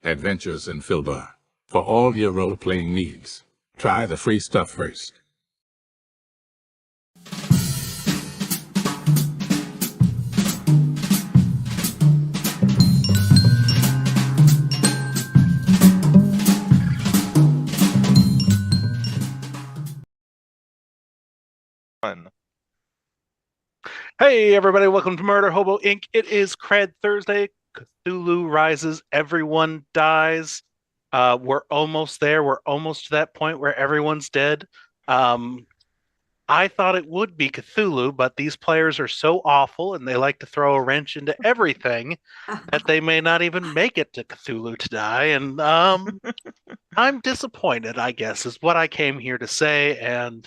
Adventures in Filbar. For all your role-playing needs, try the free stuff first. Hey everybody, welcome to Murder Hobo Inc. It is CRED Thursday. Cthulhu rises, everyone dies. We're almost there. We're almost to that point where everyone's dead. I thought it would be Cthulhu, but these players are so awful and they like to throw a wrench into everything that they may not even make it to Cthulhu to die. And I'm disappointed, I guess, is what I came here to say. And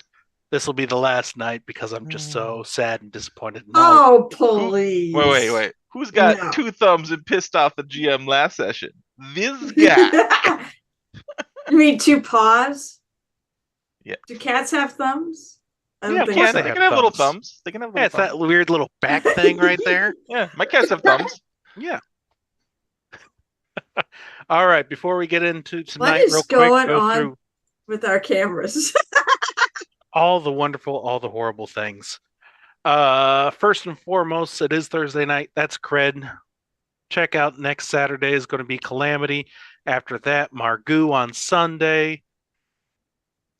this will be the last night because I'm just so sad and disappointed. Oh, please. Wait. Who's got two thumbs and pissed off the GM last session? This guy. You mean two paws? Yeah. Do cats have thumbs? Yeah, They can have little thumbs. They can have little thumbs. That weird little back thing right there. Yeah, my cats have thumbs. Yeah. All right, before we get into tonight, what is real going quick, on through with our cameras? all the wonderful, all the horrible things. First and foremost, it is Thursday night. That's CRED. Check out next Saturday is going to be Calamity. After that, Margoo on Sunday.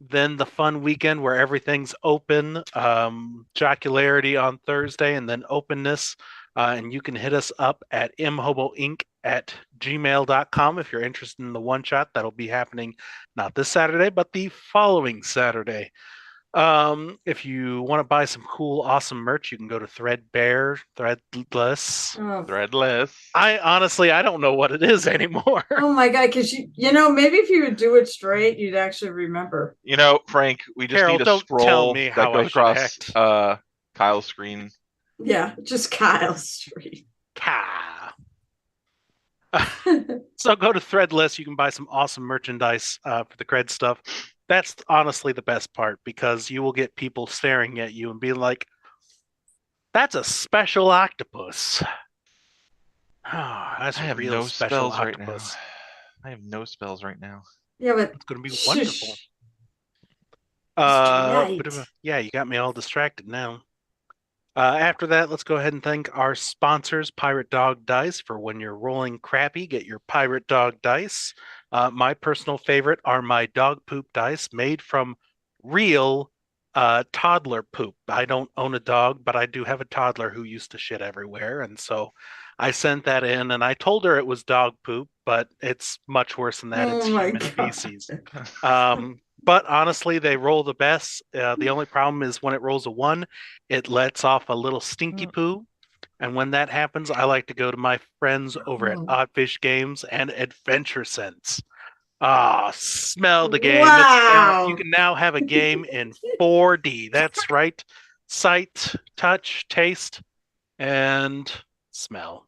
Then the fun weekend where everything's open. Jocularity on Thursday, and then openness. And you can hit us up at mhoboinc@gmail.com if you're interested in the one shot. That'll be happening not this Saturday, but the following Saturday. If you want to buy some cool, awesome merch, you can go to Threadless. Threadless. I don't know what it is anymore. Oh my god, because you know, maybe if you would do it straight, you'd actually remember. You know, Frank, we just Carol, need a don't scroll tell me that how goes I should across act. Kyle's screen. Yeah, just Kyle Street. So go to Threadless. You can buy some awesome merchandise for the CRED stuff. That's honestly the best part because you will get people staring at you and being like, that's a special octopus. That's a real special octopus. I have no spells right now. Yeah, but it's going to be wonderful. Yeah, you got me all distracted now. After that, let's go ahead and thank our sponsors, Pirate Dog Dice, for when you're rolling crappy, get your Pirate Dog Dice. My personal favorite are my dog poop dice made from real toddler poop. I don't own a dog, but I do have a toddler who used to shit everywhere. And so I sent that in and I told her it was dog poop, but it's much worse than that. It's human feces. But honestly, they roll the best. The only problem is when it rolls a 1, it lets off a little stinky poo. And when that happens, I like to go to my friends over at Oddfish Games and Adventure Sense. Smell the game. Wow. You can now have a game in 4D. That's right. Sight, touch, taste, and smell.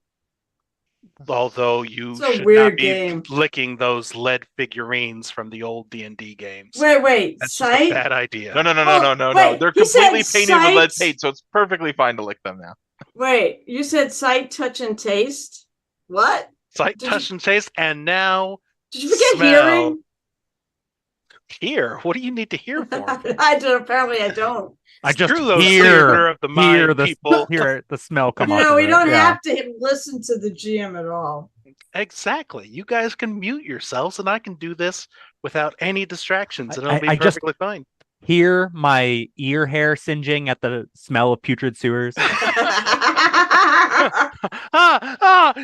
Although you should not be licking those lead figurines from the old D&D games. Wait. That's sight? just a bad idea. No. They're completely painted with lead paint, so it's perfectly fine to lick them now. Wait, you said sight, touch, and taste? What? Sight, touch, and taste, and now did you forget smell. Hearing? Hear? What do you need to hear for? I don't. Apparently, I don't. I just hear of the mind, people. Hear the smell come out. No, we don't have to listen to the GM at all. Exactly. You guys can mute yourselves, and I can do this without any distractions, and it'll be perfectly fine. Hear my ear hair singeing at the smell of putrid sewers.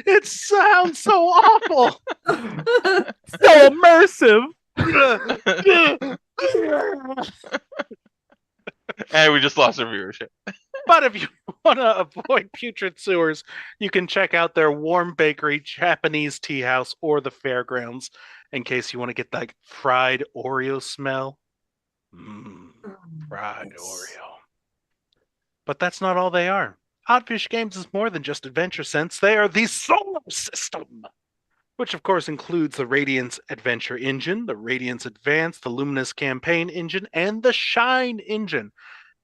It sounds so awful. So immersive. And we just lost our viewership. But if you want to avoid putrid sewers, you can check out their warm bakery, Japanese tea house, or the fairgrounds in case you want to get that fried Oreo smell. Fried Oreo. But that's not all they are. Oddfish Games is more than just Adventure Sense. They are the solar system, which of course includes the Radiance Adventure Engine, the Radiance Advance, the Luminous Campaign Engine, and the Shine Engine.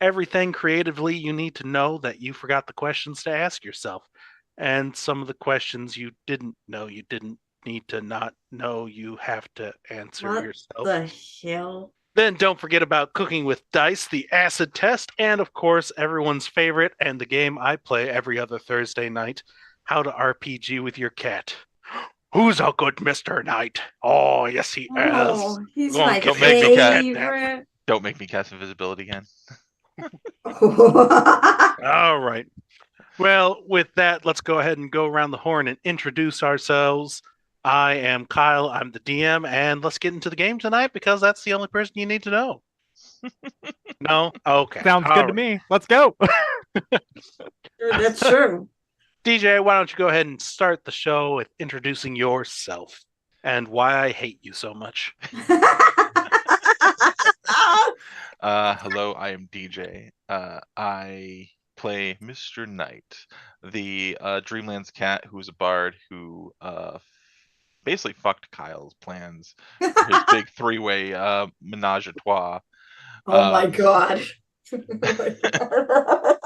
Everything creatively you need to know that you forgot the questions to ask yourself. And some of the questions you didn't know you didn't need to not know you have to answer What yourself. the hell? Then don't forget about Cooking with Dice, the acid test, and of course, everyone's favorite and the game I play every other Thursday night, How to RPG with Your Cat. Who's a good Mr. Knight? Oh, yes, he Oh, is. he's Go on, my give me a cat favorite. Don't make me cast invisibility again. All right. Well, with that, let's go ahead and go around the horn and introduce ourselves. I am Kyle. I'm the DM, and let's get into the game tonight because that's the only person you need to know. No? Okay. Sounds All good to right. me. Let's go. That's true. DJ, why don't you go ahead and start the show with introducing yourself and why I hate you so much. Hello, I am DJ. I play Mr. Knight, the Dreamlands cat who's a bard who basically fucked Kyle's plans for his big three-way menage a trois. Oh my god. Oh my God.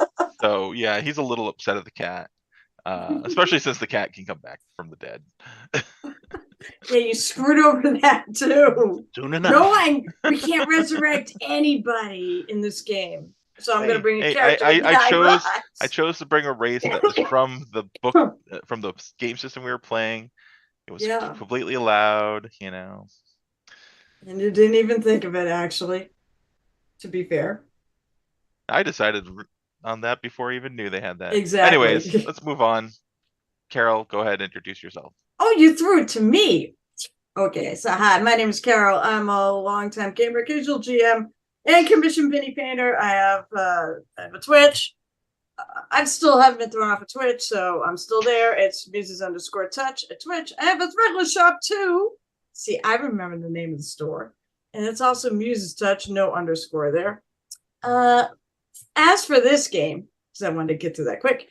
So yeah, he's a little upset at the cat, especially since the cat can come back from the dead. Yeah, you screwed over that too. Soon enough. No one, we can't resurrect anybody in this game. So I'm going to bring a Hey, character. I chose to bring a race that was from the book, from the game system we were playing. It was Yeah. completely allowed, you know. And you didn't even think of it, actually, to be fair. I decided on that before I even knew they had that. Exactly. Anyways, let's move on. Carol, go ahead and introduce yourself. Oh, you threw it to me. Okay, so hi, my name is Carol. I'm a longtime gamer, occasional GM, and commissioned Vinny Painter. I have a Twitch. I still haven't been thrown off of Twitch, so I'm still there. It's Muses_Touch at Twitch. I have a Threadless shop too. See, I remember the name of the store. And it's also Muses Touch, no underscore there. As for this game, because I wanted to get to that quick,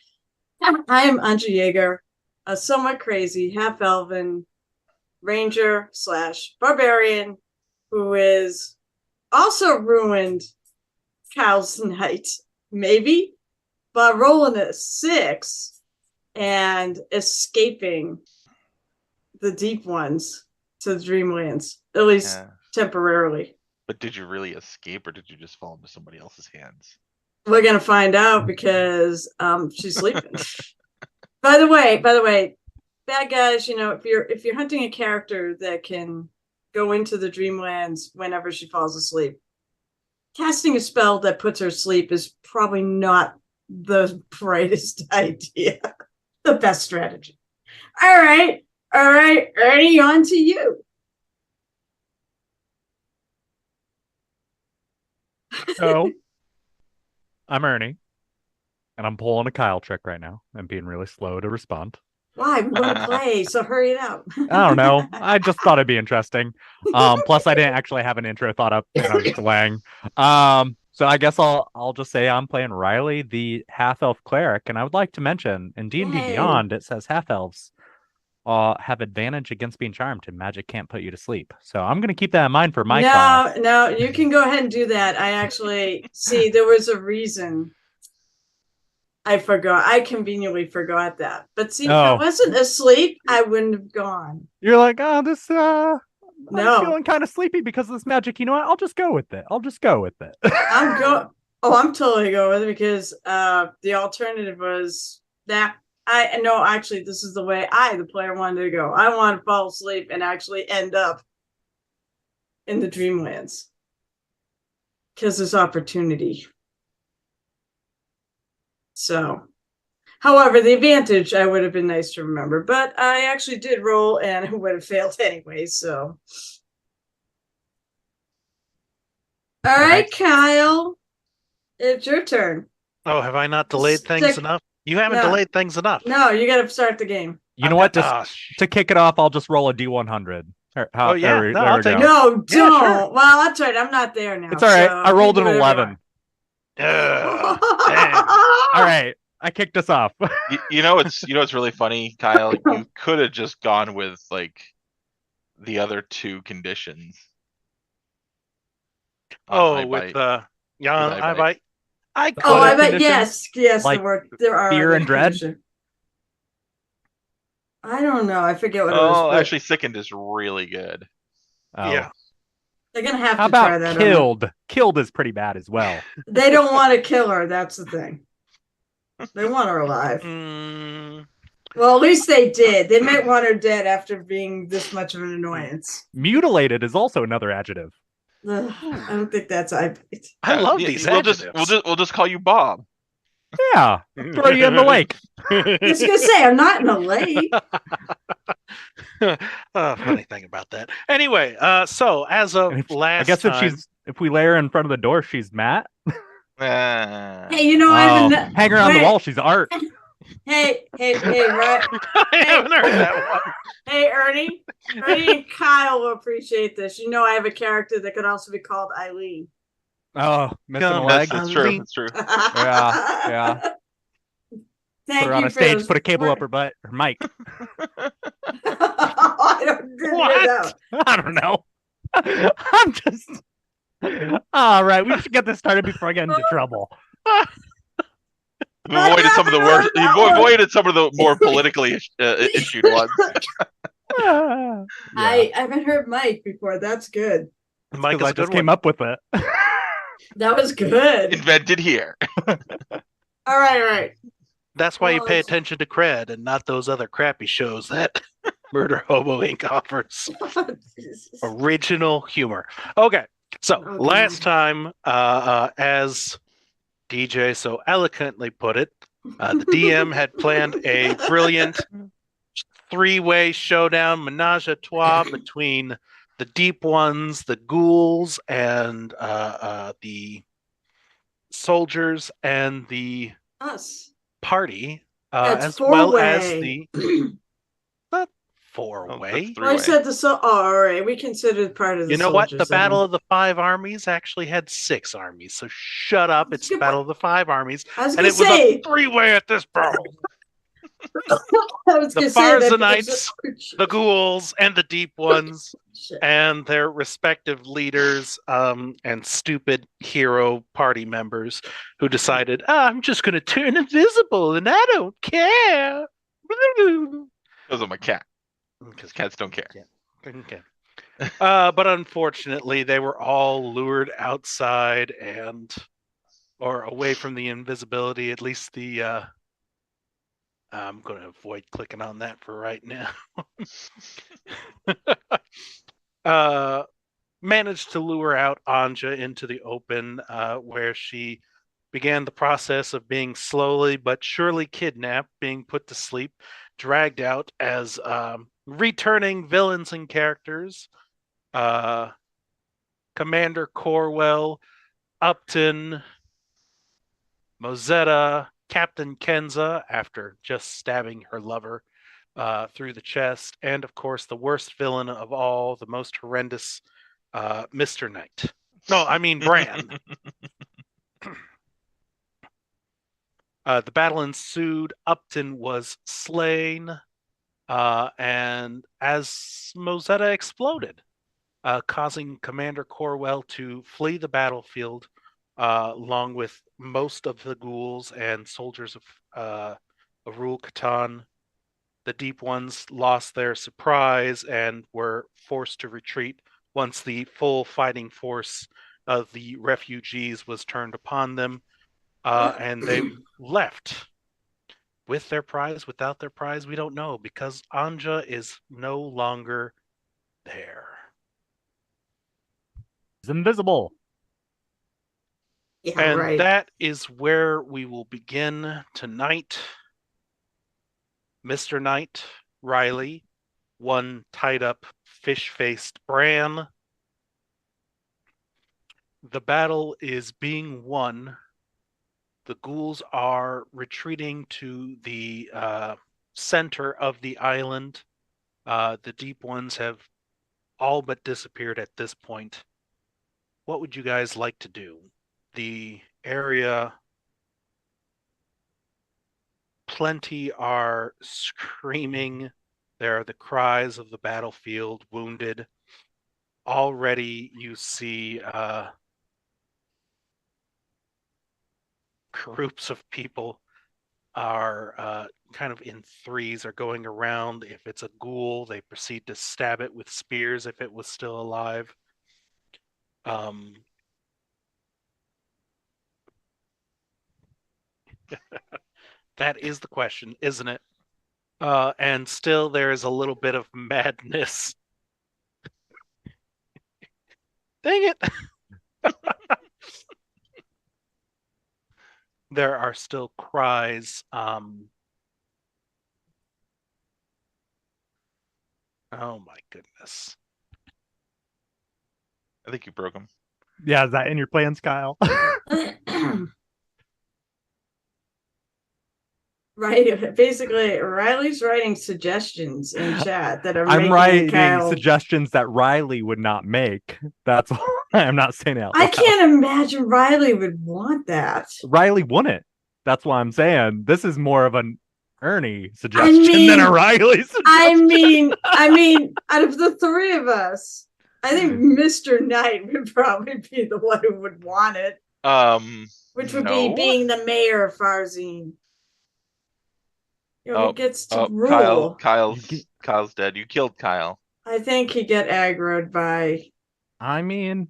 I am Anja Jaeger, a somewhat crazy half-elven ranger / barbarian who is also ruined Kyle's night, maybe, by rolling a 6 and escaping the deep ones to the Dreamlands, at least temporarily. But did you really escape, or did you just fall into somebody else's hands? We're gonna find out because she's sleeping. By the way, bad guys, you know, if you're hunting a character that can go into the Dreamlands whenever she falls asleep, casting a spell that puts her asleep is probably not the brightest idea. The best strategy. All right, Ernie, on to you. So, I'm Ernie, and I'm pulling a Kyle trick right now. I'm being really slow to respond. Why? We want to play, so hurry it up. I don't know. I just thought it'd be interesting. Plus, I didn't actually have an intro thought up, and I was delaying. So I guess I'll just say I'm playing Riley, the half-elf cleric, and I would like to mention in D&D Yay. Beyond it says half-elves have advantage against being charmed, and magic can't put you to sleep. So I'm gonna keep that in mind for my class. No, you can go ahead and do that. I actually see there was a reason. I forgot. I conveniently forgot that. But see, if I wasn't asleep, I wouldn't have gone. You're like, oh, this I'm No. feeling kind of sleepy because of this magic. You know what? I'll just go with it. I'm totally going with it because the alternative was that actually this is the way the player wanted to go. I want to fall asleep and actually end up in the Dreamlands. Because there's opportunity. So, however, the advantage I would have been nice to remember, but I actually did roll and it would have failed anyway. So, all right, Kyle, it's your turn. Oh, have I not delayed things enough? You haven't delayed things enough. No, you got to start the game. You know what? To kick it off, I'll just roll a D100. I'll take it. No, don't. Yeah, sure. Well, that's right. I'm not there now. It's all right. So I rolled an 11. Damn. All right, I kicked us off. you know it's really funny, Kyle. You could have just gone with like the other two conditions. With Jan, I bite. I bet yes. Like there are fear and dread. I don't know. I forget what it was. Oh, But actually, sickened is really good. Oh. Yeah. they're gonna have How to try about that. killed? Killed is pretty bad as well. They don't want to kill her. That's the thing. They want her alive. Mm, Well, at least they did. They might want her dead after being this much of an annoyance. Mutilated is also another adjective. Ugh, I don't think that's I. I love Yeah, these we'll just adjectives. we'll just call you Bob. Yeah, throw you in the lake. I was gonna say I'm not in a lake. Funny thing about that. Anyway, so as of I last guess time, if we lay her in front of the door, she's Matt. Hey, you know Oh, I haven't. hang her on the wall, she's Art. Hey, right? I haven't heard that one. Hey, Ernie and Kyle will appreciate this. You know I have a character that could also be called Eileen. Oh, missing a Come leg. That's true. That's true. Yeah. Thank Put her you on a for stage, those- put a cable up her butt, her mic. I didn't hear that. I don't know. I'm just. All right, we should get this started before I get into trouble. You avoided some of the worst. You avoided some of the more politically issued ones. Yeah. I haven't heard Mike before. That's good. Mike Because is I a just good came one. up with it. That was good. Invented here. All right. That's why you Well, pay it's- attention to CRED and not those other crappy shows that Murder Hobo Inc. offers. Original humor. Okay, so Oh, last God. time, as DJ so eloquently put it, the DM had planned a brilliant three-way showdown, menage a trois between the deep ones, the ghouls, and the soldiers and the Us. party, That's as well as four-way. the Oh, four-way. that's Well, I three-way. said all right. We considered part of the You know what? soldiers. The Battle of the Five Armies actually had 6 armies. So shut up. It's the Good Battle of the Five Armies. I was And gonna it was say. a three-way at this battle. I was The gonna say that Farzanites, the ghouls, and the deep ones, Shit. and their respective leaders and stupid hero party members who decided, I'm just going to turn invisible and I don't care. Because I'm a cat. Because cats don't care. Okay. But unfortunately, they were all lured outside or away from the invisibility. At least I'm going to avoid clicking on that for right now. Managed to lure out Anja into the open, where she began the process of being slowly but surely kidnapped, being put to sleep, dragged out as returning villains and characters. Commander Corwell, Upton, Mozetta, Captain Kenza, after just stabbing her lover through the chest, and of course the worst villain of all, the most horrendous, Mr. Knight. No, I mean Bran. The battle ensued. Upton was slain, and as Mozetta exploded, causing Commander Corwell to flee the battlefield, along with most of the ghouls and soldiers of Rul Katan. The Deep Ones lost their surprise and were forced to retreat once the full fighting force of the refugees was turned upon them, and they left. With their prize, without their prize, we don't know, because Anja is no longer there. It's invisible. Yeah, And right. that is where we will begin tonight. Mr. Knight, Riley, one tied up, fish-faced Bran. The battle is being won. The ghouls are retreating to the center of the island. The Deep Ones have all but disappeared at this point. What would you guys like to do? The area, plenty are screaming. There are the cries of the battlefield, wounded. Already you see groups of people are kind of in threes, are going around. If it's a ghoul, they proceed to stab it with spears if it was still alive. That is the question, isn't it? And still there is a little bit of madness. Dang it! There are still cries. Oh my goodness. I think you broke him. Yeah, is that in your plans, Kyle? Right. Basically, Riley's writing suggestions in chat that are I'm making writing Kyle. suggestions that Riley would not make. That's all. I'm not saying it out I loud. can't imagine Riley would want that. Riley wouldn't. That's why I'm saying this is more of an Ernie suggestion than a Riley suggestion. I mean, out of the three of us, I think Mr. Knight would probably be the one who would want it. Which would be being the mayor of Farzine. You know, he gets to rule. Kyle's dead. You killed Kyle. I think he'd get aggroed by. I mean,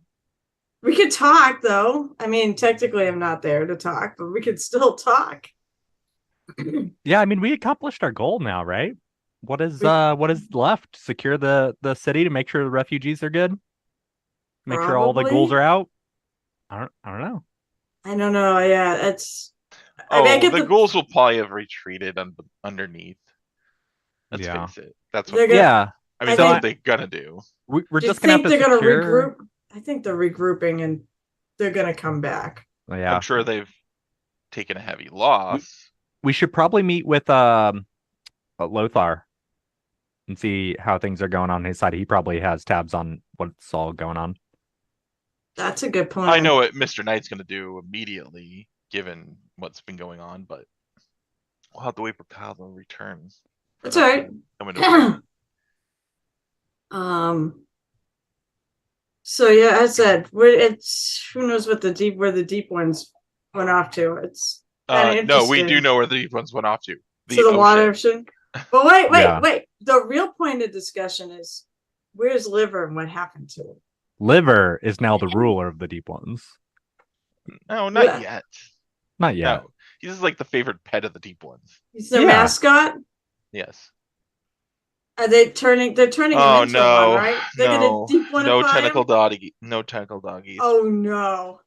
we could talk though. I mean, technically, I'm not there to talk, but we could still talk. Yeah, I mean, we accomplished our goal now, right? What is left? Secure the city to make sure the refugees are good. Make sure all the ghouls are out. I don't know. I don't know. Yeah, it's. The ghouls will probably have retreated underneath. Let's face it. That's what. Yeah. I mean, that's what they're gonna do. We're just gonna have to. They're gonna regroup. I think they're regrouping and they're gonna come back. Yeah. I'm sure they've taken a heavy loss. We should probably meet with Lothar and see how things are going on his side. He probably has tabs on what's all going on. That's a good point. I know what Mr. Knight's going to do immediately, given what's been going on, but we'll have to wait for Kyle to return. That's all right. So yeah, as I said, it's who knows what where the deep ones went off to. It's no, we do know where the deep ones went off to. The water ocean. But wait. The real point of discussion is where's Liver and what happened to him? Liver is now the ruler of the deep ones. No, not yet. Not yet. No. He's just like the favorite pet of the deep ones. He's their mascot? Yes. Are they turning? They're turning him into one, right? They're gonna deep one. No tentacle doggy. No tentacle doggies. Oh no!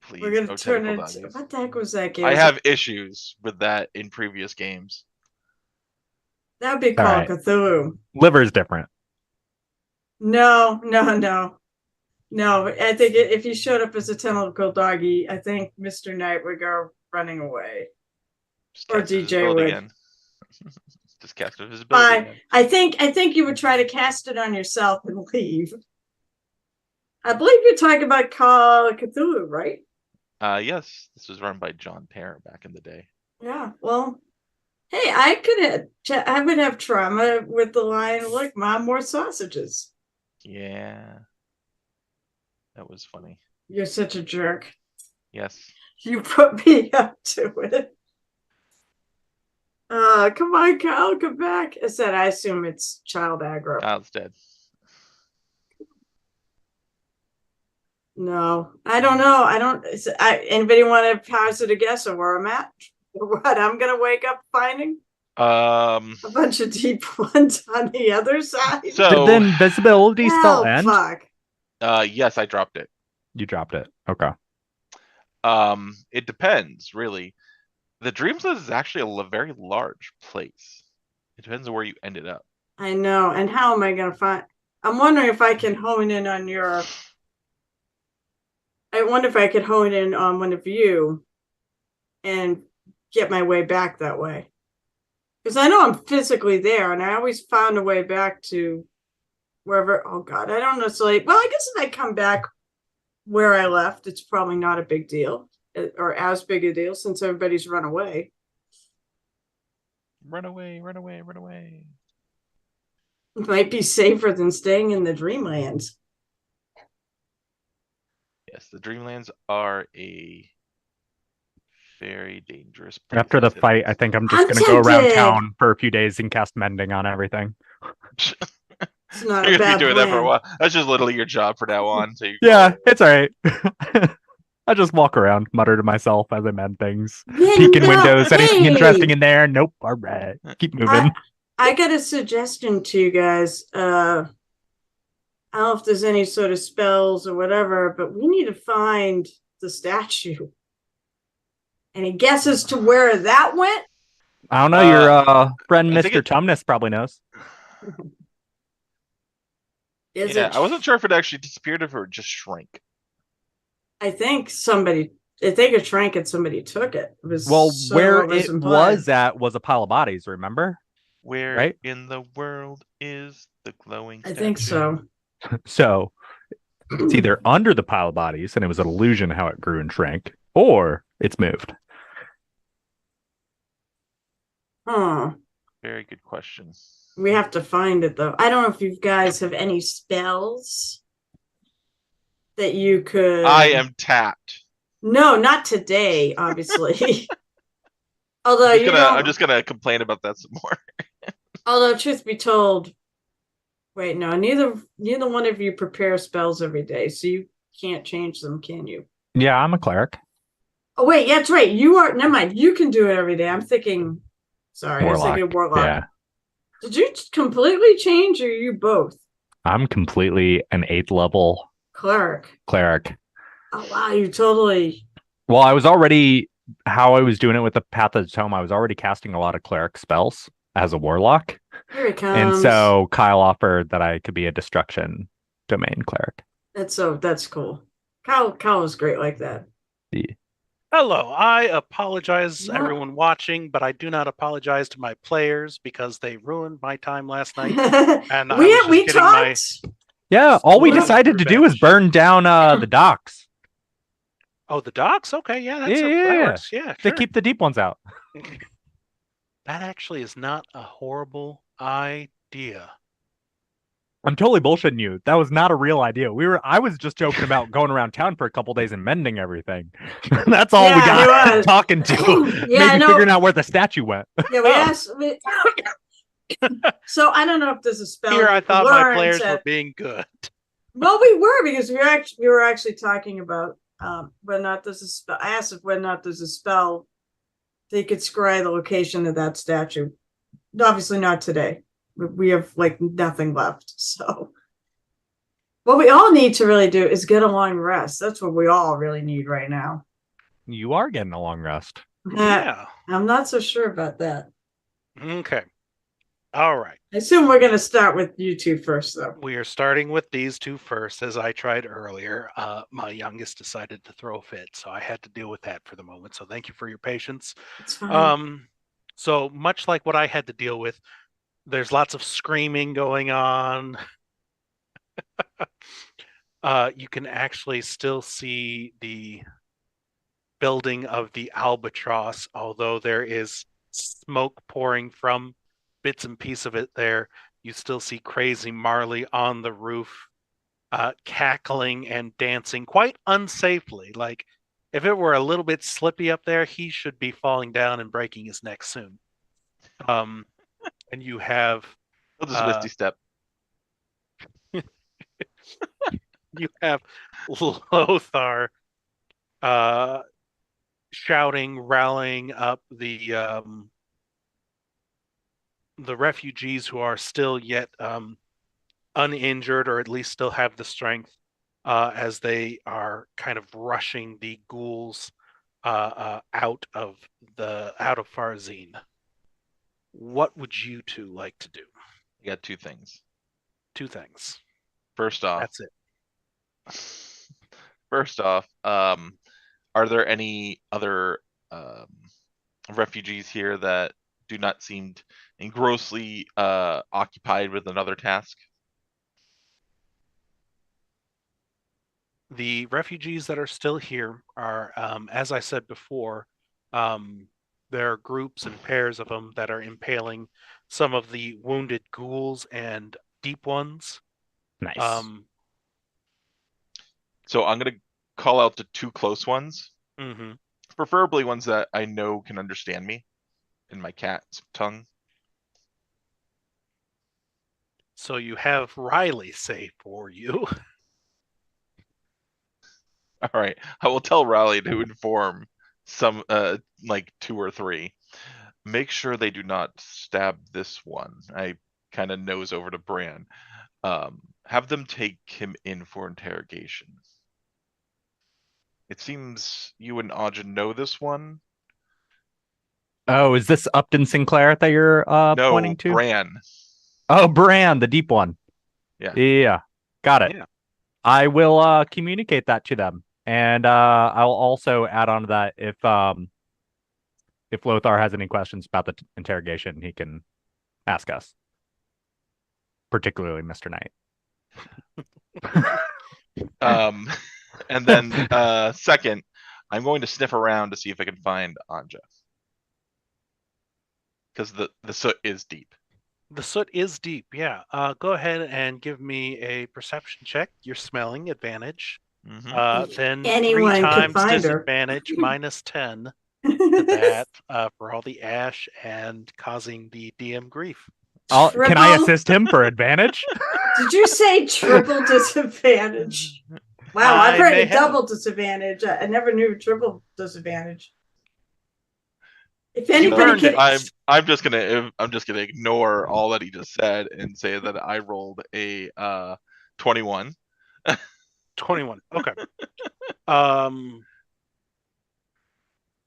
Please, we're gonna turn it. What the heck was that game? I have issues with that in previous games. That would be called Cthulhu. Liver's different. No. I think if he showed up as a tentacle doggy, I think Mr. Knight would go running away, or DJ would. Again. Just cast invisibility. I think you would try to cast it on yourself and leave. I believe you're talking about Call of Cthulhu, right? Yes. This was run by John Parr back in the day. Yeah. Well, hey, I would have trauma with the line, "Look, Mom, more sausages." Yeah. That was funny. You're such a jerk. Yes. You put me up to it. Come on, Kyle, come back. I said, I assume it's child aggro. Kyle's dead. No, I don't know. Anybody want to hazard a guess of where I'm at? What I'm gonna wake up finding? A bunch of deep ones on the other side. So did the invisibility spell end? Fuck. Yes, I dropped it. You dropped it. Okay. It depends, really. The Dreamsland is actually a very large place. It depends on where you ended up. I know. And how am I going to find? I'm wondering if I can hone in on your. I wonder if I could hone in on one of you and get my way back that way. Because I know I'm physically there and I always found a way back to wherever. Oh, God. I don't know. So, well, I guess if I come back where I left, it's probably not a big deal. Or as big a deal since everybody's run away. Run away, run away, run away. It might be safer than staying in the Dreamlands. Yes, the Dreamlands are a very dangerous. After the places. fight, I think I'm just I'm going to go around tempted. town for a few days and cast mending on everything. It's not You're a gonna be bad doing that for a plan. while. That's just literally your job from now on. So you Yeah, it's all right. I just walk around, mutter to myself as I mend things, peek in windows. Anything interesting in there? Nope. All right, keep moving. I got a suggestion to you guys. I don't know if there's any sort of spells or whatever, but we need to find the statue. Any guesses to where that went? I don't know. Your friend I think Mr. Tumnus probably knows. I wasn't sure if it actually disappeared or if it just shrank. I think it shrank and somebody took it. It was Well, so where what it implied. was at was a pile of bodies, remember? Where Right? in the world is the glowing statue? I think so. So it's either under the pile of bodies and it was an illusion how it grew and shrank, or it's moved. Huh. Very good question. We have to find it though. I don't know if you guys have any spells that you could. I am tapped. No, not today, obviously. Although I'm just gonna complain about that some more. Although, truth be told, wait, no, neither one of you prepare spells every day, so you can't change them, can you? Yeah, I'm a cleric. Oh wait, yeah, that's right. You are. Never mind. You can do it every day. I'm thinking. Sorry, Warlock. I was thinking warlock. Yeah. Did you completely change, or you both? I'm completely an 8th level Cleric. Oh wow, you totally. Well, I was already how I was doing it with the Path of the Tome. I was already casting a lot of cleric spells as a warlock, Here it comes. and so Kyle offered that I could be a destruction domain cleric. That's cool. Kyle was great like that. Yeah. Hello, I apologize What? everyone watching, but I do not apologize to my players because they ruined my time last night. And we talked. Yeah, all we Well, decided to do revenge. is burn down the docks. Oh, the docks? Okay, yeah, that Yeah. works. Yeah, To sure. keep the deep ones out. That actually is not a horrible idea. I'm totally bullshitting you. That was not a real idea. I was just joking about going around town for a couple days and mending everything. That's all we got talking to. Yeah, Maybe figuring out where the statue went. Yeah, we asked. So I don't know if there's a spell. Here, I thought my players were being good. Well, we were because we were actually talking about whether or not there's a spell. I asked if whether or not there's a spell they could scry the location of that statue. Obviously, not today. We have like nothing left. So, what we all need to really do is get a long rest. That's what we all really need right now. You are getting a long rest. Yeah. I'm not so sure about that. Okay. All right. I assume we're going to start with you two first, though. We are starting with these two first. As I tried earlier, my youngest decided to throw a fit, so I had to deal with that for the moment. So thank you for your patience. It's fine. So much like what I had to deal with, there's lots of screaming going on. You can actually still see the building of the albatross, although there is smoke pouring from bits and pieces of it there. You still see Crazy Marley on the roof, cackling and dancing quite unsafely. Like, if it were a little bit slippy up there, he should be falling down and breaking his neck soon. And you have I'll just misty step. You have Lothar shouting, rallying up the refugees who are still yet uninjured, or at least still have the strength, as they are kind of rushing the ghouls out of Farzine. What would you two like to do? You got two things. Two things. First off, That's it. First off, are there any other refugees here that do not seem grossly occupied with another task? The refugees that are still here are, as I said before, there are groups and pairs of them that are impaling some of the wounded ghouls and deep ones. Nice. So I'm going to call out the two close ones. Mm-hmm. preferably ones that I know can understand me in my cat's tongue. So you have Riley say for you. All right, I will tell Riley to inform some, like 2 or 3. Make sure they do not stab this one. I kind of nose over to Bran. Have them take him in for interrogation. It seems you and Anja know this one. Oh, is this Upton Sinclair that you're No, pointing to? Bran. Oh, Bran, the deep one. Yeah. Yeah. Got it. Yeah. I will communicate that to them. And I'll also add on to that if Lothar has any questions about the interrogation, he can ask us. Particularly Mr. Knight. And then second, I'm going to sniff around to see if I can find Anja. Because the soot is deep. The soot is deep, yeah. Go ahead and give me a perception check. You're smelling advantage. Then Anyone 3 could times find her. disadvantage minus 10 to that for all the ash and causing the DM grief. Can I assist him for advantage? Did you say triple disadvantage? Wow, I've I heard may of double disadvantage. I never knew triple disadvantage. If anybody learned could, it. I'm just gonna ignore all that he just said and say that I rolled a 21. 21. Okay.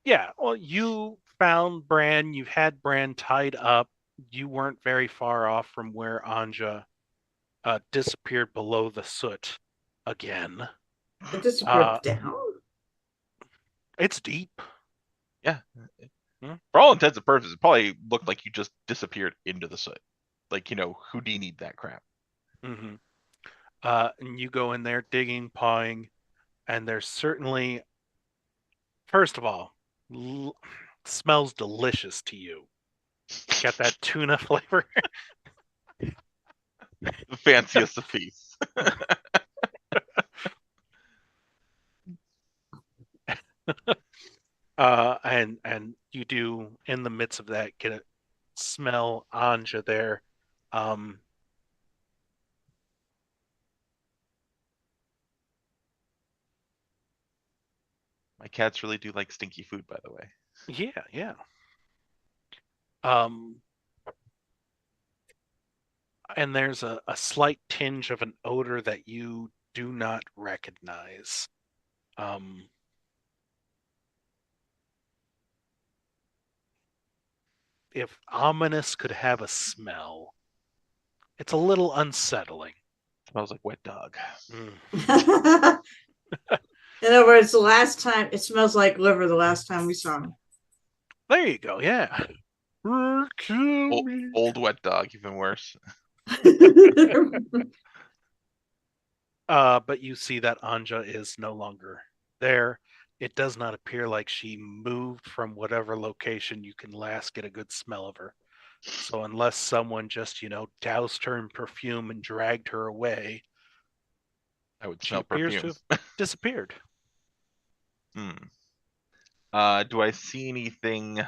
Yeah, well, you found Bran, you've had Bran tied up. You weren't very far off from where Anja disappeared below the soot again. it disappeared down. It's deep. Yeah. Hmm? For all intents and purposes, it probably looked like you just disappeared into the soot. Like, Houdini'd that crap. Mm-hmm. And you go in there digging, pawing, and there's certainly, first of all, smells delicious to you. Got that tuna flavor. The fanciest of feasts. And you do, in the midst of that, get a smell Anja there. My cats really do like stinky food, by the way. Yeah. And there's a slight tinge of an odor that you do not recognize. If ominous could have a smell, it's a little unsettling. Smells like wet dog. Mm. In other words, the last time it smells like liver. The last time we saw him. There you go. Yeah. Old wet dog, even worse. But you see that Anja is no longer there. It does not appear like she moved from whatever location you can last get a good smell of her. So unless someone just, doused her in perfume and dragged her away, I would she smell appears perfume. to have disappeared. Do I see anything?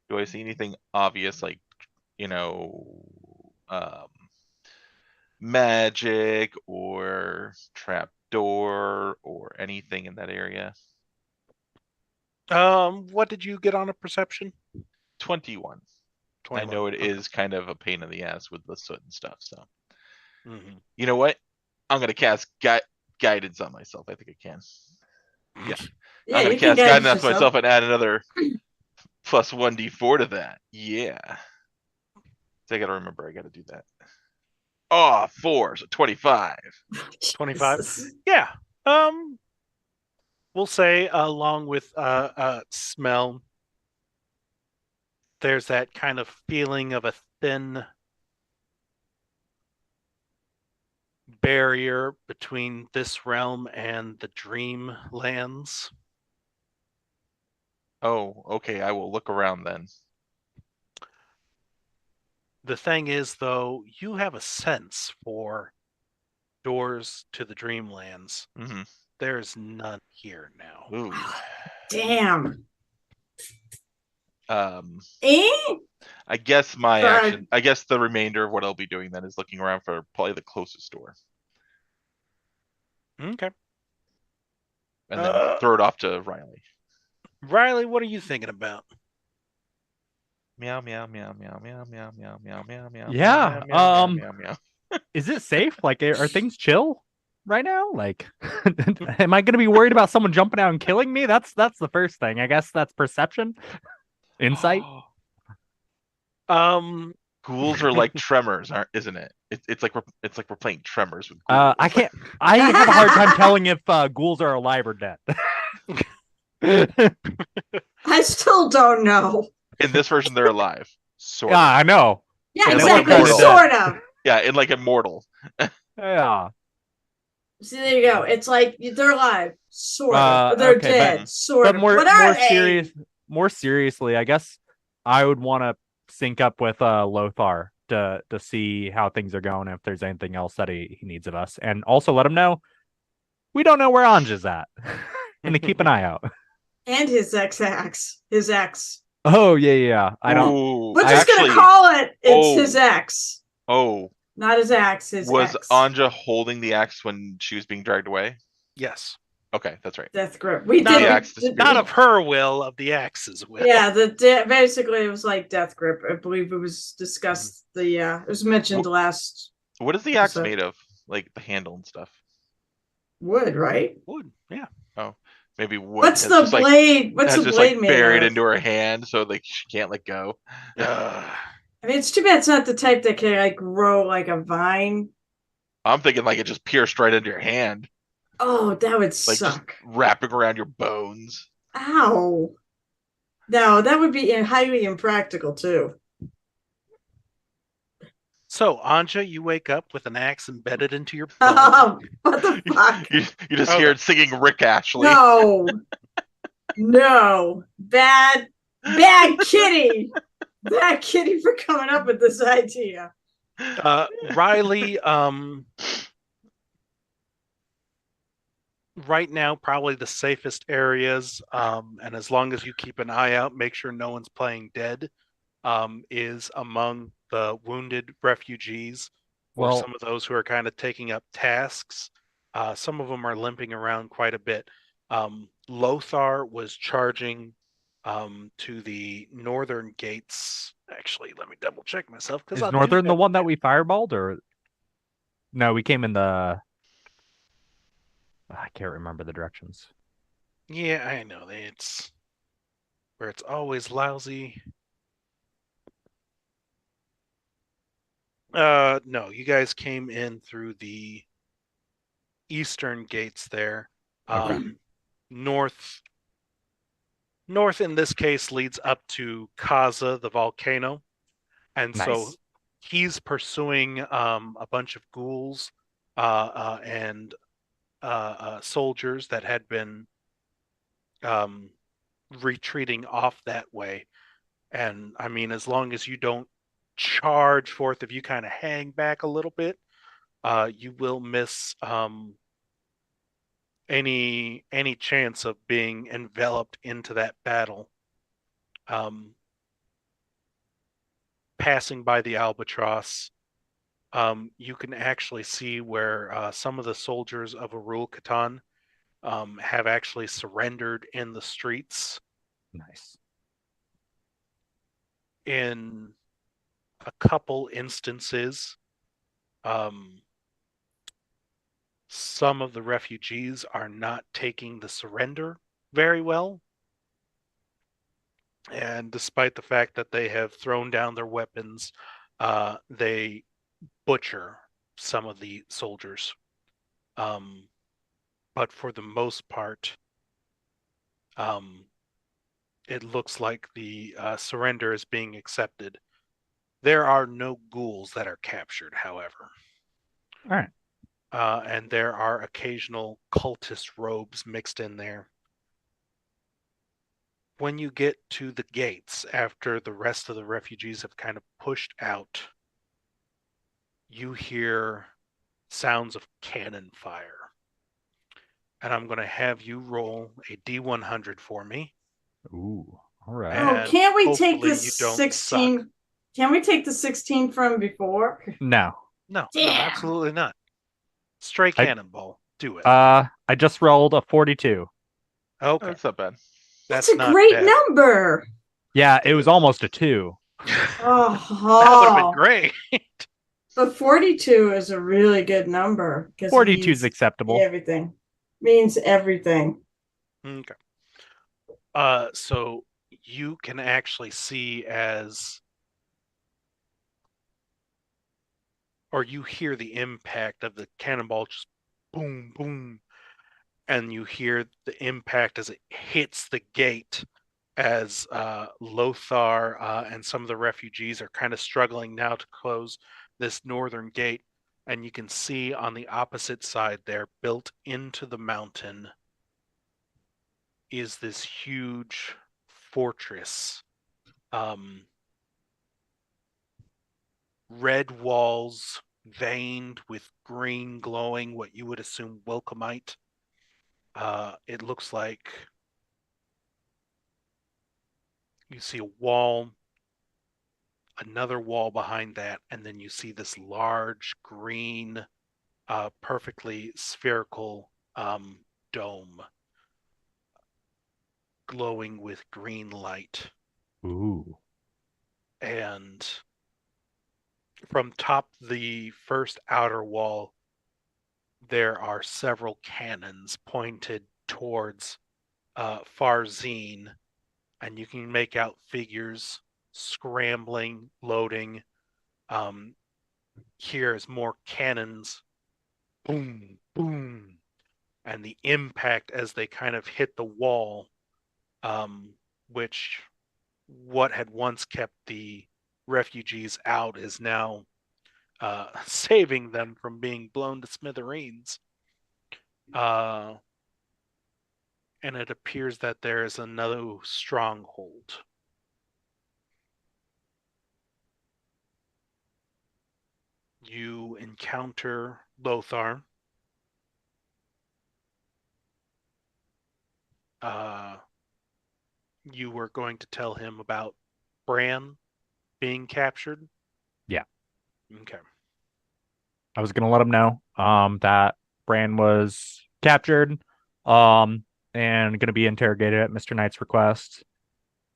Do I see anything obvious, like, magic or trapdoor or anything in that area? What did you get on a perception? 21. 21. I know it is kind of a pain in the ass with the soot and stuff, so. Mm-hmm. You know what? I'm going to cast guidance on myself. I think I can. Yeah. I'm going to cast guidance on myself and add another plus 1d4 to that. Yeah. So I got to remember I got to do that. Oh, 4, so 25. 25. Yeah. We'll say along with smell, there's that kind of feeling of a thin barrier between this realm and the dream lands. Oh, okay. I will look around then. The thing is, though, you have a sense for doors to the dreamlands. Mm-hmm. There's none here now. Ooh. Damn. Um, Eh? I guess my Sorry. action. I guess the remainder of what I'll be doing then is looking around for probably the closest door, Okay. and then throw it off to Riley. Riley, what are you thinking about? Meow meow meow meow meow meow meow meow meow meow. Yeah, meow meow meow. Is it safe? Like, are things chill right now? Like, am I going to be worried about someone jumping out and killing me? That's the first thing. I guess that's perception, insight. Ghouls are like tremors, isn't it? It's like we're playing tremors with ghouls. I can't. I have a hard time telling if ghouls are alive or dead. I still don't know. In this version, they're alive. Sort Yeah, of. I know. Yeah, And like exactly. Immortal. Sort of. Yeah, in like Immortal. Yeah. See, there you go. It's like they're alive, sort of. They're okay, dead, sort But of. more What are they? serious. More seriously, I guess I would want to sync up with Lothar to see how things are going, if there's anything else that he needs of us, and also let him know we don't know where Anja's at, and to keep an eye out. And his ex. His ex. Oh yeah. I don't. Ooh, We're just gonna call it. It's his ex. Oh, Not his ex. His was ex. Anja holding the axe when she was being dragged away? Yes. Okay, that's right. Death grip. We Not did. the axe disappeared. Not of her will, of the axe's will. Yeah, basically it was like death grip. I believe it was discussed. It was mentioned last What is the axe episode. made of? Like the handle and stuff. Wood, right? Wood, yeah. Oh, maybe wood. What's has the just, like, blade? What's has the just blade like made buried of? into her hand, so like she can't let go. I mean, it's too bad it's not the type that can like grow like a vine. I'm thinking like it just pierced right into your hand, Oh, that would like just suck. wrapping around your bones. Ow. No, that would be highly impractical too. So, Anja, you wake up with an axe embedded into your bone. Oh, what the fuck? You just hear it singing Rick Ashley. No. No. Bad kitty. Bad kitty for coming up with this idea. Riley, right now, probably the safest areas, and as long as you keep an eye out, make sure no one's playing dead, is among the wounded refugees, or some of those who are kind of taking up tasks. Some of them are limping around quite a bit. Lothar was charging to the northern gates. Actually, let me double check myself. Is northern the one that we fireballed, or no? We came in the. I can't remember the directions. Yeah, I know. It's where it's always lousy. No, you guys came in through the eastern gates there. North in this case leads up to Kaza, the volcano. And so he's pursuing a bunch of ghouls and soldiers that had been retreating off that way. And I mean, as long as you don't charge forth, if you kind of hang back a little bit, you will miss any chance of being enveloped into that battle. Passing by the Albatross, you can actually see where some of the soldiers of Arul Khatan have actually surrendered in the streets. Nice. In a couple instances, some of the refugees are not taking the surrender very well. And despite the fact that they have thrown down their weapons, they butcher some of the soldiers. But for the most part, it looks like the surrender is being accepted. There are no ghouls that are captured, however. All right. And there are occasional cultist robes mixed in there. When you get to the gates, after the rest of the refugees have kind of pushed out, you hear sounds of cannon fire. and I'm going to have you roll a D100 for me. Ooh, all right. And can't we take hopefully the you don't 16? suck. Can we take the 16 from before? No. No, Damn. absolutely not. Stray I- cannonball. Do it. I just rolled a 42. Okay. That's not bad. That's a not great bad. number. Yeah, it was almost a 2. Oh, That would have been great. But 42 is a really good number because 42 is acceptable. everything. Means everything. Okay. So you can actually see or you hear the impact of the cannonball just boom, boom, and you hear the impact as it hits the gate as Lothar and some of the refugees are kind of struggling now to close this northern gate. And you can see on the opposite side there, built into the mountain, is this huge fortress. Red walls veined with green glowing, what you would assume Welcomite. It looks like you see a wall, another wall behind that, and then you see this large green, perfectly spherical dome glowing with green light. Ooh. And from top the first outer wall, there are several cannons pointed towards Farzine, and you can make out figures scrambling, loading. Here's more cannons, boom, boom, and the impact as they kind of hit the wall, which what had once kept the refugees out is now saving them from being blown to smithereens. And it appears that there is another stronghold. You encounter Lothar. You were going to tell him about Bran being captured? Yeah. Okay. I was gonna let him know that Bran was captured and gonna be interrogated at Mr. Knight's request.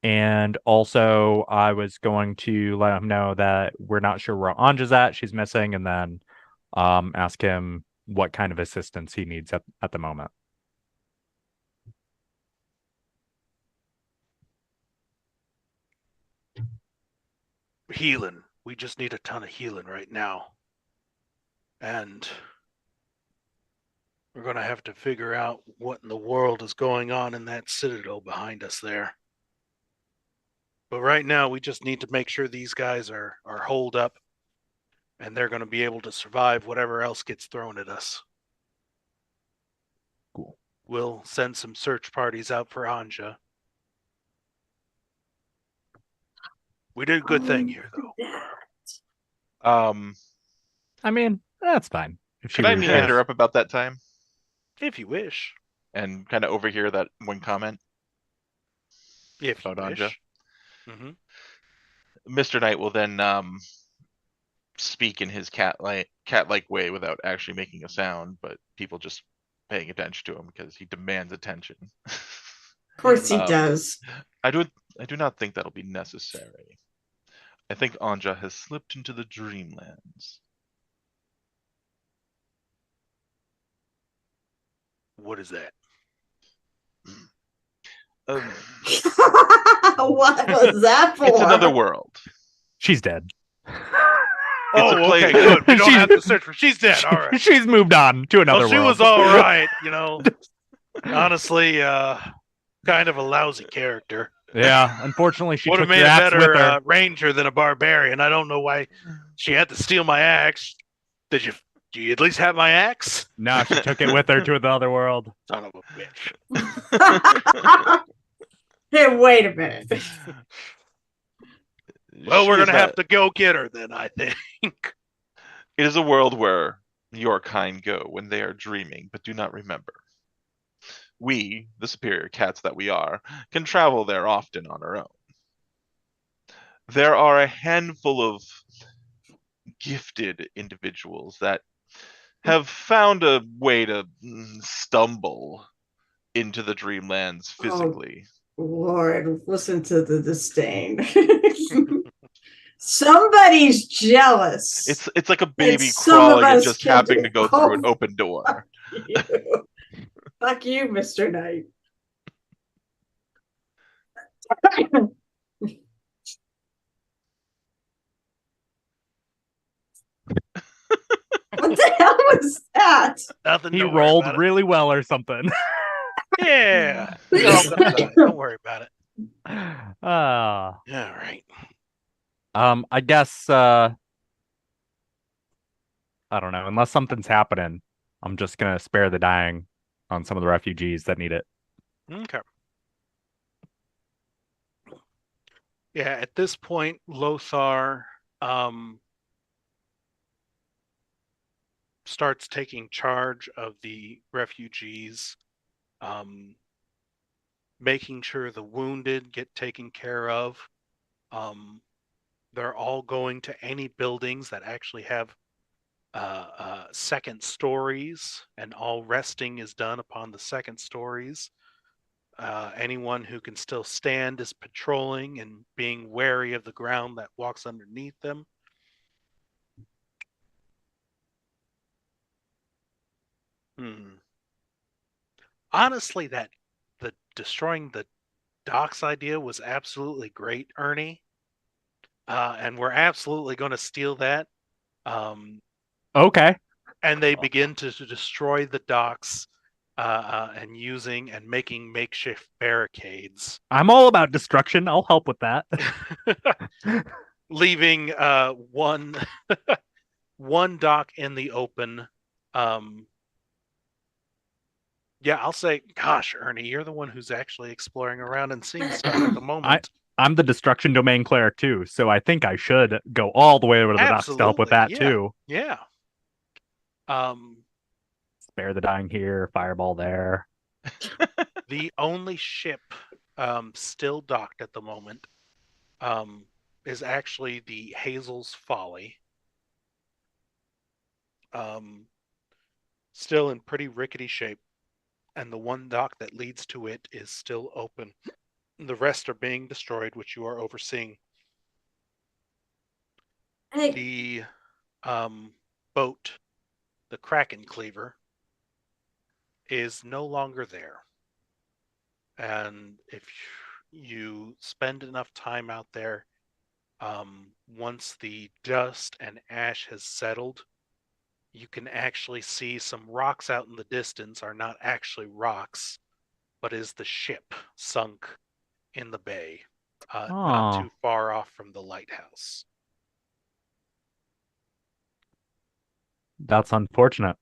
And also I was going to let him know that we're not sure where Anja's at, she's missing, and then ask him what kind of assistance he needs at the moment. Healing. We just need a ton of healing right now. And we're going to have to figure out what in the world is going on in that citadel behind us there. But right now, we just need to make sure these guys are holed up and they're going to be able to survive whatever else gets thrown at us. Cool. We'll send some search parties out for Anja. We did a good thing here, though. I mean, that's fine. If she Could I was meander just- up about that time If you wish. and kind of overhear that one comment If you about Anja? wish. Mm-hmm. Mr. Knight will then speak in his cat-like way without actually making a sound, but people just paying attention to him because he demands attention. Of course he does. I do not think that'll be necessary. I think Anja has slipped into the Dreamlands. What is that? What was that for? It's another world. She's dead. Oh, place- okay, good. We don't She's- have to search for. She's dead. All right. She's moved on to another Well, she world. was all right, you know. Honestly, kind of a lousy character. Yeah, unfortunately, she Would took have your made a axe with better her. ranger than a barbarian. I don't know why she had to steal my axe. Do you at least have my axe? No, she took it with her to the other world. Son of a bitch. Hey, wait a minute. Well, we're gonna have to go get her then, I think. It is a world where your kind go when they are dreaming, but do not remember. we, the superior cats that we are, can travel there often on our own. There are a handful of gifted individuals that have found a way to stumble into the Dreamlands physically. Lord, listen to the disdain. Somebody's jealous. It's like a baby some of crawling and us just can happening do- to go through an open door. you. Fuck you, Mr. Knight. What the hell was that? Nothing. He Don't worry rolled about it. really well or something. Yeah. We're all gonna die. Don't worry about it. Ah. All right. I guess I don't know. Unless something's happening, I'm just gonna spare the dying on some of the refugees that need it. Okay. Yeah, at this point, Lothar starts taking charge of the refugees, making sure the wounded get taken care of. They're all going to any buildings that actually have second stories, and all resting is done upon the second stories. Anyone who can still stand is patrolling and being wary of the ground that walks underneath them. Honestly, the destroying the docks idea was absolutely great, Ernie. And we're absolutely going to steal that. Okay. And they begin to destroy the docks and using and making makeshift barricades. I'm all about destruction. I'll help with that. Leaving one one dock in the open. Yeah, I'll say, gosh, Ernie, you're the one who's actually exploring around and seeing stuff at the moment. I'm the destruction domain cleric too, so I think I should go all the way over to the docks to help with that too. Yeah. Spare the dying here, fireball there. The only ship still docked at the moment is actually the Hazel's Folly. Still in pretty rickety shape, and the one dock that leads to it is still open. The rest are being destroyed, which you are overseeing. Hey. The boat, the Kraken Cleaver, is no longer there. And if you spend enough time out there, once the dust and ash has settled, you can actually see some rocks out in the distance are not actually rocks, but is the ship sunk in the bay, not too far off from the lighthouse. That's unfortunate.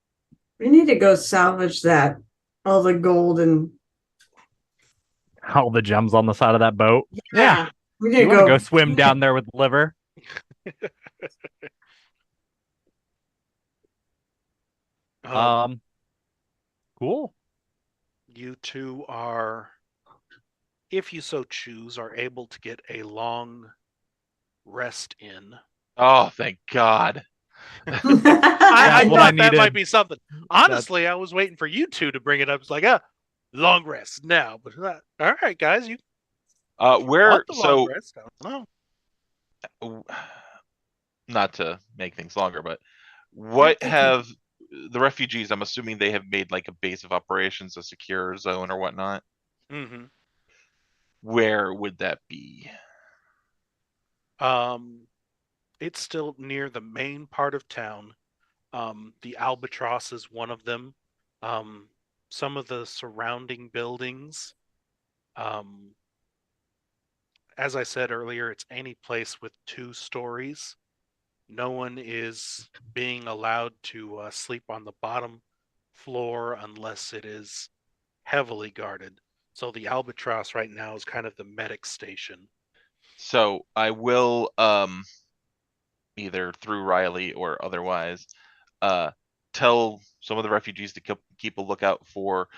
We need to go salvage that. All the gold and all the gems on the side of that boat. Yeah. We need to go swim down there with liver. Cool. You two are, if you so choose, are able to get a long rest in. Oh, thank God. I thought that might be something. Honestly, I was waiting for you two to bring it up. It's like, long rest now. But all right, guys, you where long rest? I don't know. Not to make things longer, but what have the refugees, I'm assuming they have made like a base of operations, a secure zone or whatnot. Mm-hmm. Where would that be? It's still near the main part of town. The Albatross is one of them. Some of the surrounding buildings. As I said earlier, it's any place with 2 stories. No one is being allowed to sleep on the bottom floor unless it is heavily guarded. So the Albatross right now is kind of the medic station. So I will, either through Riley or otherwise, tell some of the refugees to keep a lookout for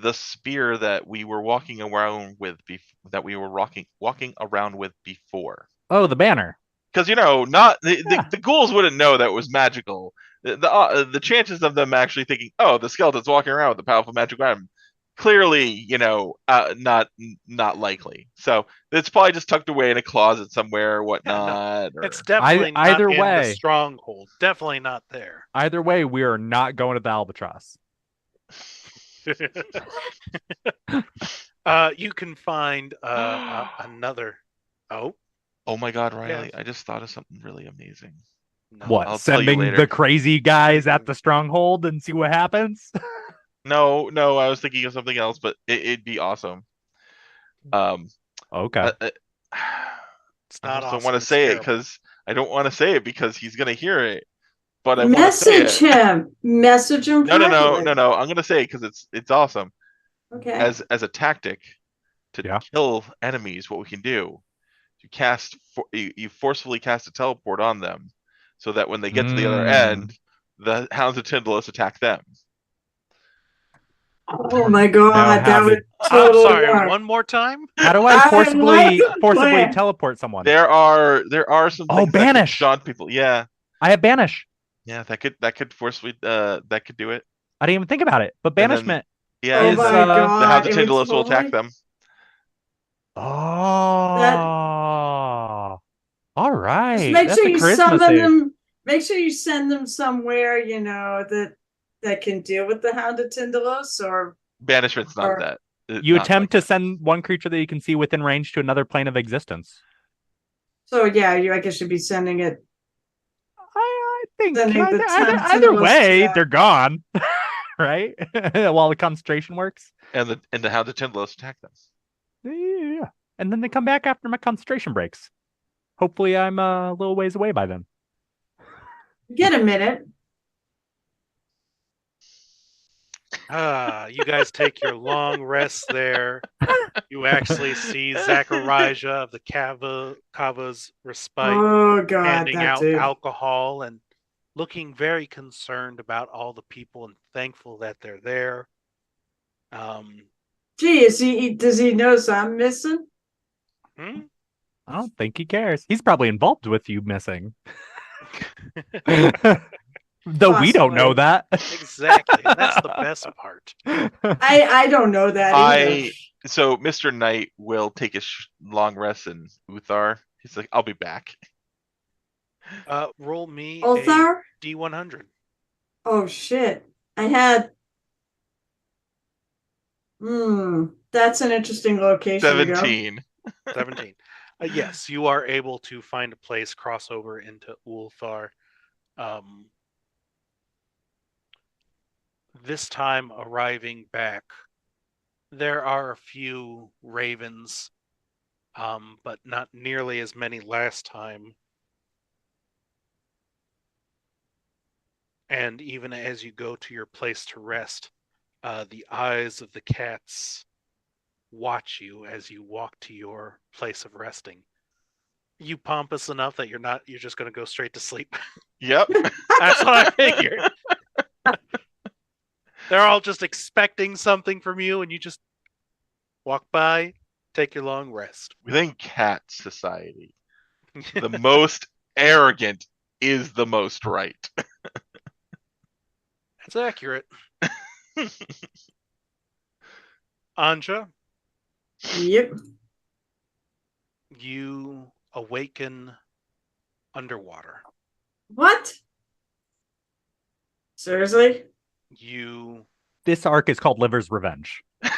the spear that we were walking around with walking around with before. Oh, the banner. Because not the ghouls wouldn't know that it was magical. The chances of them actually thinking, oh, the skeleton's walking around with a powerful magical item, clearly, not likely. So it's probably just tucked away in a closet somewhere or whatnot. It's definitely not either in way. the stronghold. Definitely not there. Either way, we are not going to the albatross. You can find another. Oh my God, Riley! Yeah. I just thought of something really amazing. No. What? I'll tell you Sending later. the crazy guys at the stronghold and see what happens? No, I was thinking of something else, but it'd be awesome. Okay. It's not I don't awesome. want to It's say it terrible. because I don't want to say it because he's gonna hear it. But I want to Message say it. him. Message him. No. privately. I'm gonna say it because it's awesome. Okay. As a tactic to kill enemies, what we can do, you forcefully cast a teleport on them, so that when they get to the other end, the Hounds of Tyndalus attack them. Oh my God, that would I'm totally sorry. work. One more time. How do I forcibly plan. teleport someone? There are some things that banish. could daunt people. Yeah, I have banish. yeah, that could forcefully that could do it. I didn't even think about it, but And then- banishment. Yeah, Oh is, my the God, the Hounds of it would Tyndalus will attack totally- them. Oh, all right. Just make That's sure a you charisma summon save. them. Make sure you send them somewhere, that can deal with the Hound of Tyndalus, or Banishment's not Or- that. You not attempt like to send one creature that you can see within range to another plane of existence. so. Yeah, I guess you'd be sending it. I think Sending the either Tyndalus way, to that. they're gone, right? While the concentration works. and the Hounds of Tyndalus attack them. Yeah, and then they come back after my concentration breaks. Hopefully, I'm a little ways away by then. Get a minute. You guys take your long rest there. You actually see Zachariah of the Kava's Respite Oh God, handing that out dude. alcohol and looking very concerned about all the people and thankful that they're there. Gee, does he notice I'm missing? Hmm? I don't think he cares. He's probably involved with you missing. Though we don't know that. Exactly. That's the best part. I don't know that either. So Mr. Knight will take a long rest in Uthar. He's like, I'll be back. Roll me Ulthar? a D100. Oh shit. I had that's an interesting location to go. 17. 17. Yes, you are able to find a place, cross over into Ulthar. This time arriving back, there are a few ravens, but not nearly as many last time. And even as you go to your place to rest, the eyes of the cats watch you as you walk to your place of resting. You pompous enough that you're just going to go straight to sleep. Yep. That's what I figured. They're all just expecting something from you, and you just walk by, take your long rest. Within cat society, the most arrogant is the most right. That's accurate. Anja, Yep. you awaken underwater. What? Seriously? You This arc is called Liver's Revenge. I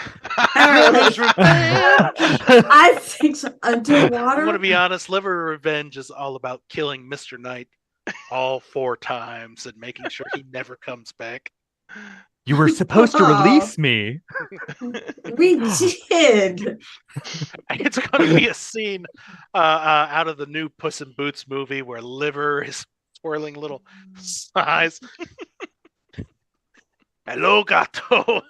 think so. I Underwater? want to be honest, Liver Revenge is all about killing Mr. Knight all 4 times and making sure he never comes back. You were supposed to release me. We did. It's going to be a scene out of the new Puss in Boots movie where Liver is swirling little sighs. Hello, gato.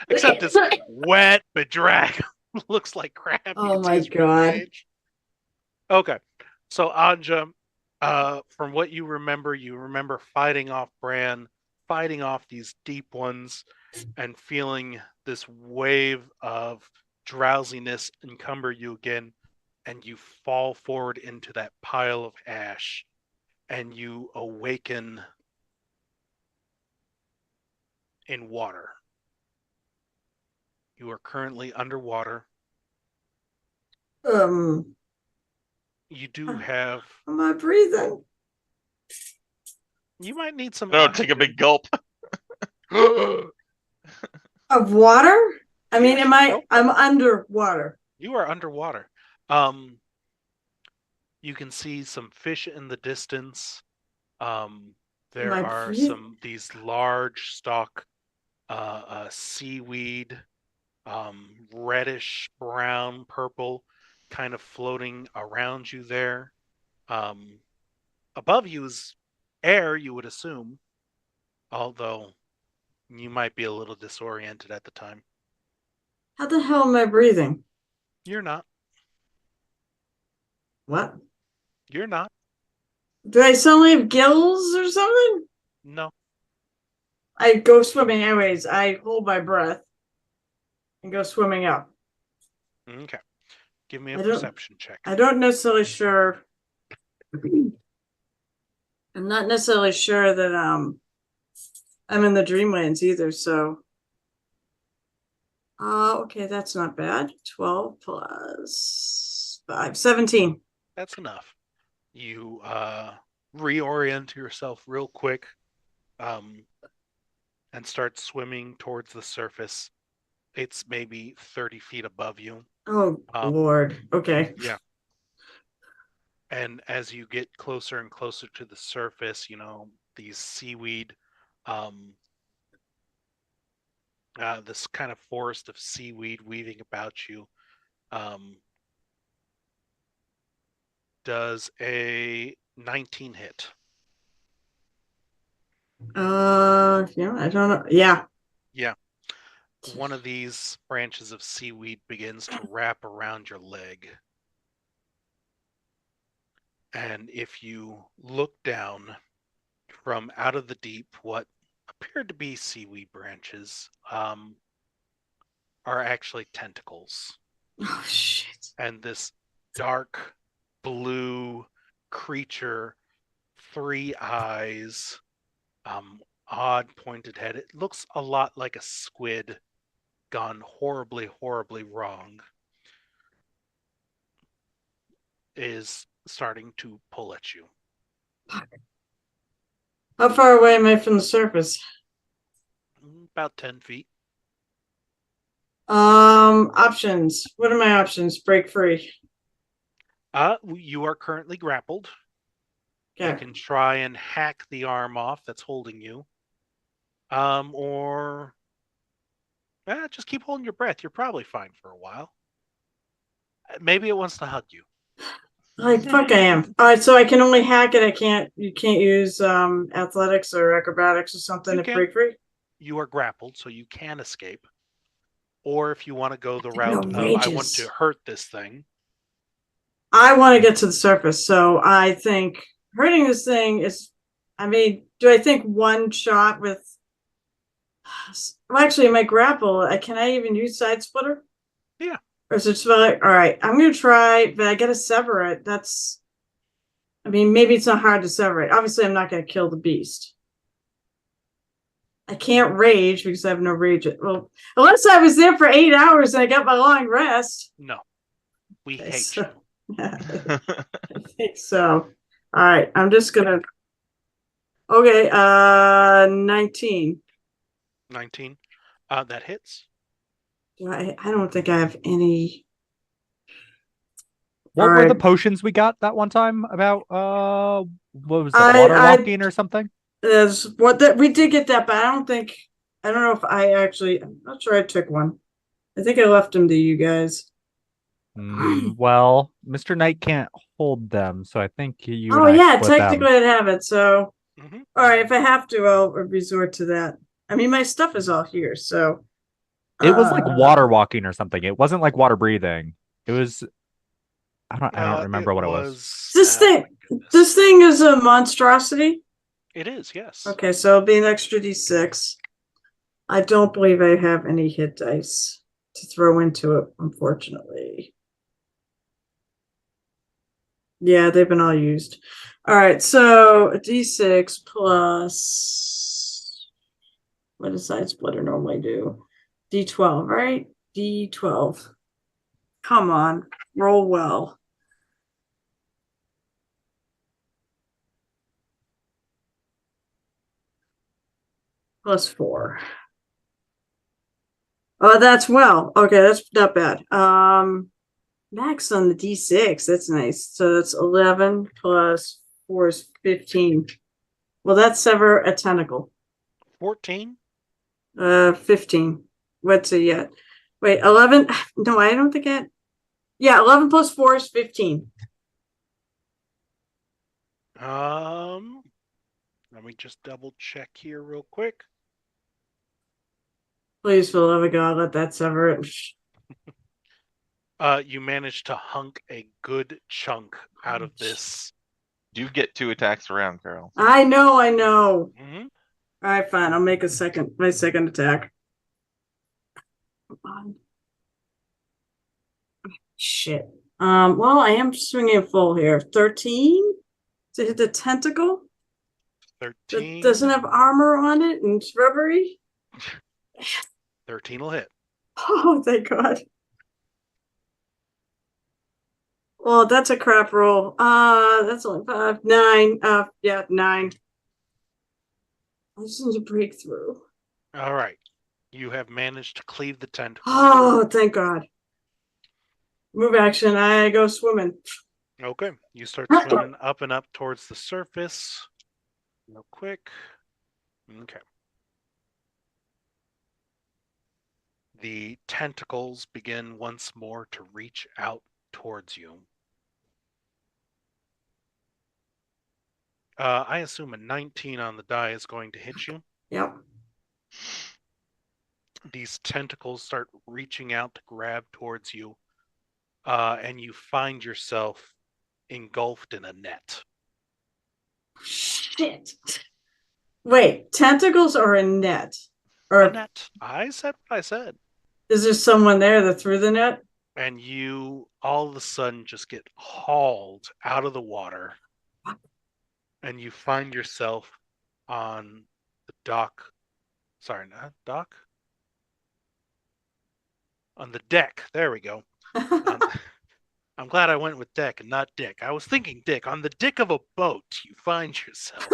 Except it's wet, bedraggled, looks like crap. You Oh can see my his God. rage. Okay, so Anja, from what you remember fighting off Bran, fighting off these deep ones and feeling this wave of drowsiness encumber you again, and you fall forward into that pile of ash, and you awaken in water. You are currently underwater. You do have. Am I breathing? You might need some. No, take a big gulp. Of water? I mean, Yeah, am I? nope. I'm underwater. You are underwater. You can see some fish in the distance. There I are breathing? these large stalk seaweed, reddish brown, purple, kind of floating around you there. Above you is air, you would assume, although you might be a little disoriented at the time. How the hell am I breathing? You're not. What? You're not. Do I suddenly have gills or something? No. I go swimming anyways. I hold my breath and go swimming up. Okay. Give me a I don't- perception check. I don't necessarily sure. I'm not necessarily sure that I'm in the Dreamlands either. So, okay, that's not bad. 12 plus 5, 17. That's enough. You reorient yourself real quick, and start swimming towards the surface. It's maybe 30 feet above you. Oh Lord. Okay. Yeah. And as you get closer and closer to the surface, these seaweed, this kind of forest of seaweed weaving about you, does a 19 hit. Yeah, I don't know. Yeah. Yeah. One of these branches of seaweed begins to wrap around your leg. And if you look down from out of the deep, what appeared to be seaweed branches are actually tentacles. Oh shit. And this dark blue creature, 3 eyes, odd pointed head. It looks a lot like a squid gone horribly, horribly wrong, is starting to pull at you. How far away am I from the surface? About 10 feet. Options. What are my options? Break free. You are currently grappled. You Okay. can try and hack the arm off that's holding you. Or just keep holding your breath. You're probably fine for a while. Maybe it wants to hug you. Like fuck I am. Alright, so I can only hack it. You can't use athletics or acrobatics or something You to can. break free. You are grappled, so you can escape. Or if you want to go the They're route of I want outrageous. to hurt this thing. I want to get to the surface, so I think hurting this thing is. I mean, do I think one shot with? Well, actually, my grapple. Can I even use side splitter? Yeah. Or is it just like, all right? I'm gonna try, but I gotta sever it. That's. I mean, maybe it's not hard to sever it. Obviously, I'm not gonna kill the beast. I can't rage because I have no rage. Well, unless I was there for 8 hours and I got my long rest. No. We Okay, hate so- you. I think so. All right, I'm just gonna. Okay, 19. 19. That hits. I don't think I have any. What were the Alright. potions we got that one time about what was it, I- water I- walking or something? There's what that we did get that, but I don't know if I actually. I'm not sure I took one. I think I left them to you guys. Well, Mr. Knight can't hold them, so I think you and Oh I yeah, split them. technically I'd have it. So Mhm. all right, if I have to, I'll resort to that. I mean, my stuff is all here, so It was like water walking or something. It wasn't like water breathing. It was I don't remember what it was. This thing- my goodness. This thing is a monstrosity. It is, yes. Okay, so it'll be an extra d6. I don't believe I have any hit dice to throw into it, unfortunately. Yeah, they've been all used. All right, so a d6 plus. What does side splitter normally do? D12, right? D12. Come on, roll well. Plus 4. Oh, that's well. Okay, that's not bad. Max on the D6. That's nice. So that's 11 plus 4 is 15. Well, that's sever a tentacle. 14? 15. What's it yet? Wait, 11? No, I don't think it. Yeah, 11 plus 4 is 15. Let me just double check here real quick. Please, for the love of God, let that sever it. You managed to hunk a good chunk out of this. You get 2 attacks around, Carol. I know. Mhm. All right, fine. I'll make my second attack. Come on. Shit. Well, I am swinging full here. 13 to hit the tentacle. 13. That doesn't have armor on it and it's rubbery. 13 will hit. Oh, thank God. Well, that's a crap roll. That's only 5. 9. Yeah, 9. I just need a breakthrough. All right. You have managed to cleave the tentacle. Oh, thank God. Move action. I go swimming. Okay. You start swimming up and up towards the surface. Real quick. Okay. The tentacles begin once more to reach out towards you. I assume a 19 on the die is going to hit you. Yep. These tentacles start reaching out to grab towards you, and you find yourself engulfed in a net. Shit. Wait, tentacles or a net? Or A net. I said what I said. is there someone there that threw the net? And you all of a sudden just get hauled out of the water. And you find yourself on the dock. Sorry, not dock. On the deck. There we go. I'm glad I went with deck and not dick. I was thinking dick. On the dick of a boat, you find yourself.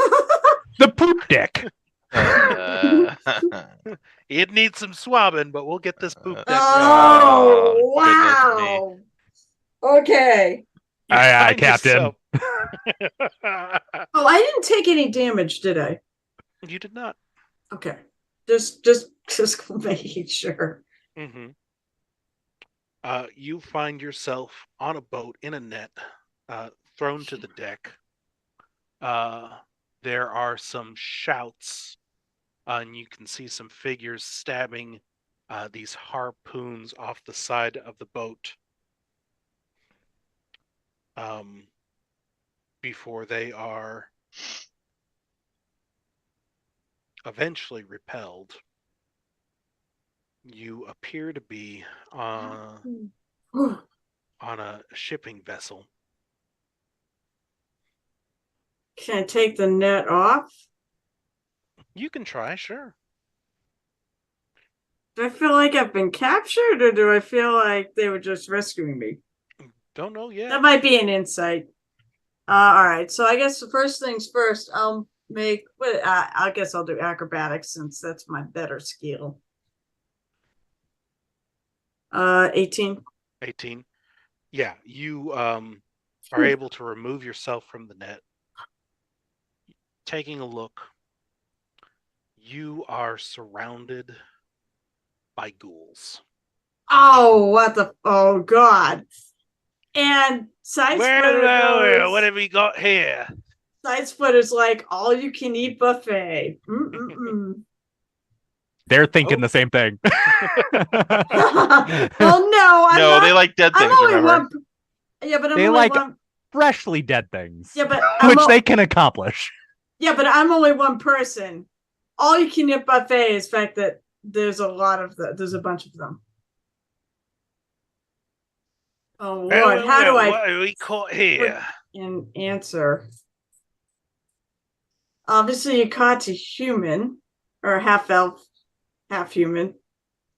The poop deck. It needs some swabbing, but we'll get this poop deck. Oh, goodness me. wow. Okay. You Aye, aye, find Captain. yourself- Oh, I didn't take any damage, did I? You did not. Okay. Just making sure. Mm-hmm. You find yourself on a boat in a net, thrown to the deck. There are some shouts, and you can see some figures stabbing these harpoons off the side of the boat before they are eventually repelled. You appear to be on a shipping vessel. Can I take the net off? You can try, sure. Do I feel like I've been captured or do I feel like they were just rescuing me? Don't know yet. That might be an insight. All right. So I guess the first things first, I guess I'll do acrobatics since that's my better skill. 18. 18. Yeah, you are able to remove yourself from the net. Taking a look, you are surrounded by ghouls. Oh, oh God. And side splitter goes, what have we got here? Side splitter's like all you can eat buffet. Mm-mm-mm. They're thinking the same thing. Well, no, I'm No, not, they like dead I'm things, only remember? one. Yeah, but I'm They only like one. freshly dead things. Yeah, but which they can accomplish. Yeah, but I'm only one person. All you can eat buffet is the fact that there's a bunch of them. Oh Lord, how do I what are we caught here? an answer? Obviously, you caught a human or half elf, half human.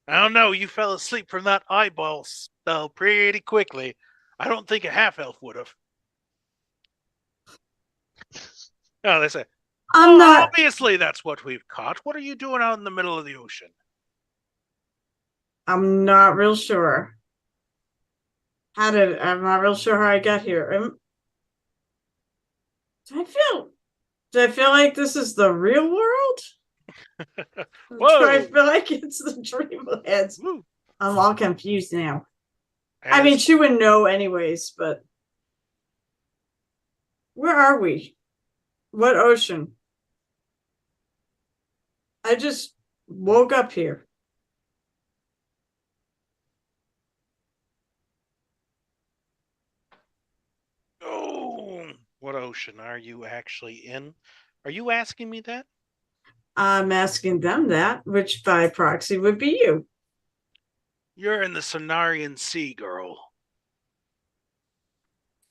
I don't know. You fell asleep from that eyeball spell pretty quickly. I don't think a half elf would have. Oh, they say, I'm not. obviously that's what we've caught. What are you doing out in the middle of the ocean? I'm not real sure. I'm not real sure how I got here. Do I feel like this is the real world? Whoa! Do I feel like it's the Dreamlands? Woo. I'm all confused now. I mean, she would know anyways, but where are we? What ocean? I just woke up here. Oh, what ocean are you actually in? Are you asking me that? I'm asking them that, which by proxy would be you. You're in the Cenarian Sea, girl.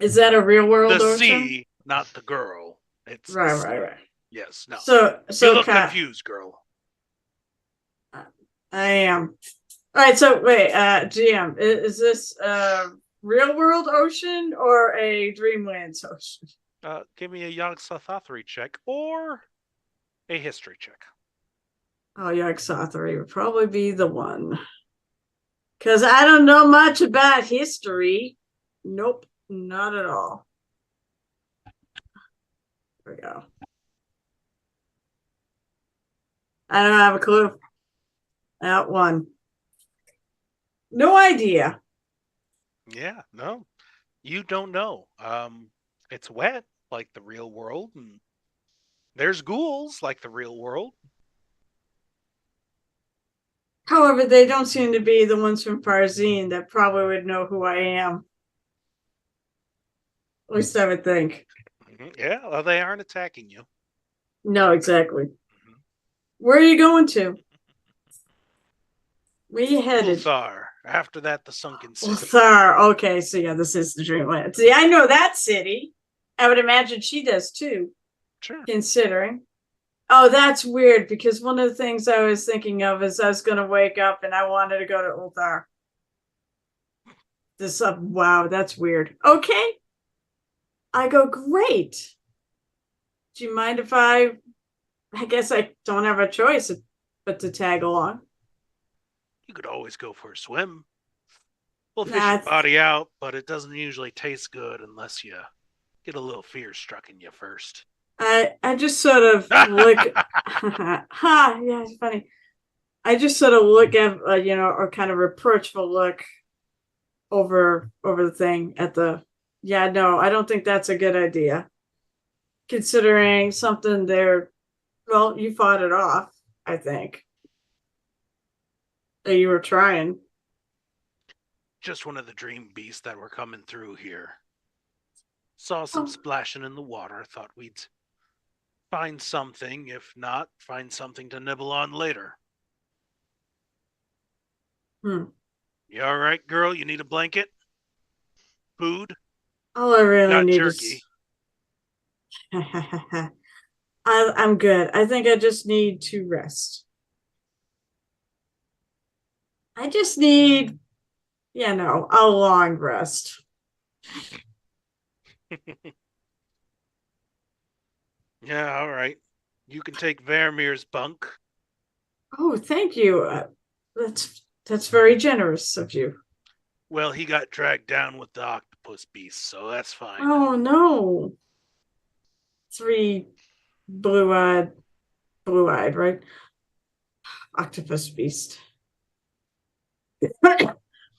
Is that a real world The ocean? sea, not the girl. It's right. Yes, no. So you look confused, girl. I am. All right, so wait, GM, is this a real world ocean or a Dreamlands ocean? Give me a Yogg-Sothoth check or a history check. Oh, Yogg-Sothoth would probably be the one. Because I don't know much about history. Nope, not at all. There we go. I don't have a clue. That one. No idea. Yeah, no. You don't know. It's wet like the real world, and there's ghouls like the real world. However, they don't seem to be the ones from Farzine that probably would know who I am. At least I would think. Yeah, well, they aren't attacking you. No, exactly. Where are you going to? Where you headed? Ulthar. After that, the Sunken City. Ulthar. Okay, so yeah, this is the Dreamland. See, I know that city. I would imagine she does too. Sure. Considering. Oh, that's weird because one of the things I was thinking of is I was going to wake up and I wanted to go to Ulthar. Wow, that's weird. Okay. I go, great. Do you mind if I guess I don't have a choice but to tag along. You could always go for a swim. We'll fish your body out, but it doesn't usually taste good unless you get a little fear struck in you first. I just sort of look. Yeah, it's funny. I just sort of look at or kind of reproachful look over the thing at the. Yeah, no, I don't think that's a good idea. Considering something there, well, you fought it off. I think that you were trying. Just one of the dream beasts that were coming through here. Saw some splashing in the water. Thought we'd find something. If not, find something to nibble on later. You all right, girl? You need a blanket? Food? All I really not need jerky. is. I'm good. I think I just need to rest. I just need, a long rest. Yeah, all right. You can take Vermeer's bunk. Oh, thank you. That's very generous of you. Well, he got dragged down with the octopus beast, so that's fine. Oh no. 3 blue-eyed, right? Octopus beast.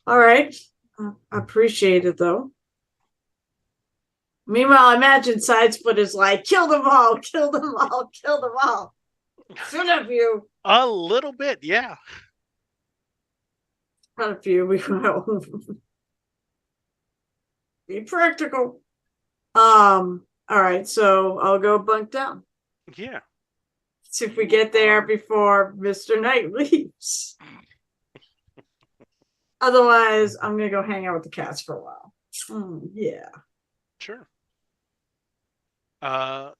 All right. I appreciate it though. Meanwhile, imagine Sidesplit is like, kill them all, kill them all, kill them all. Shut up, you. A little bit, yeah. Shut up, you. We will be practical. All right, so I'll go bunk down. Yeah. See if we get there before Mr. Knight leaves. Otherwise, I'm gonna go hang out with the cats for a while. Yeah. Sure.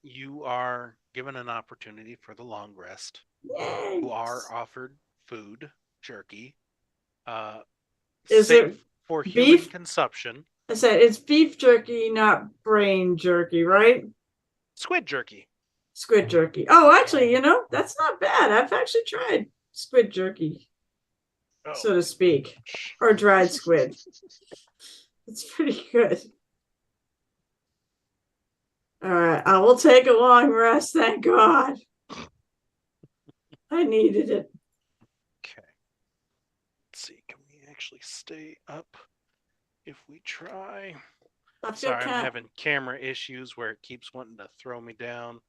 You are given an opportunity for the long rest. Yay. You are offered food, jerky, Is safe it for human beef? consumption. I said it's beef jerky, not brain jerky, right? Squid jerky. Squid jerky. Oh, actually, that's not bad. I've actually tried squid jerky, so to speak, or dried squid. It's pretty good. All right, I will take a long rest. Thank God. I needed it. Okay. Let's see. Can we actually stay up if we try? Sorry, I'm having camera issues where it keeps wanting to throw me down.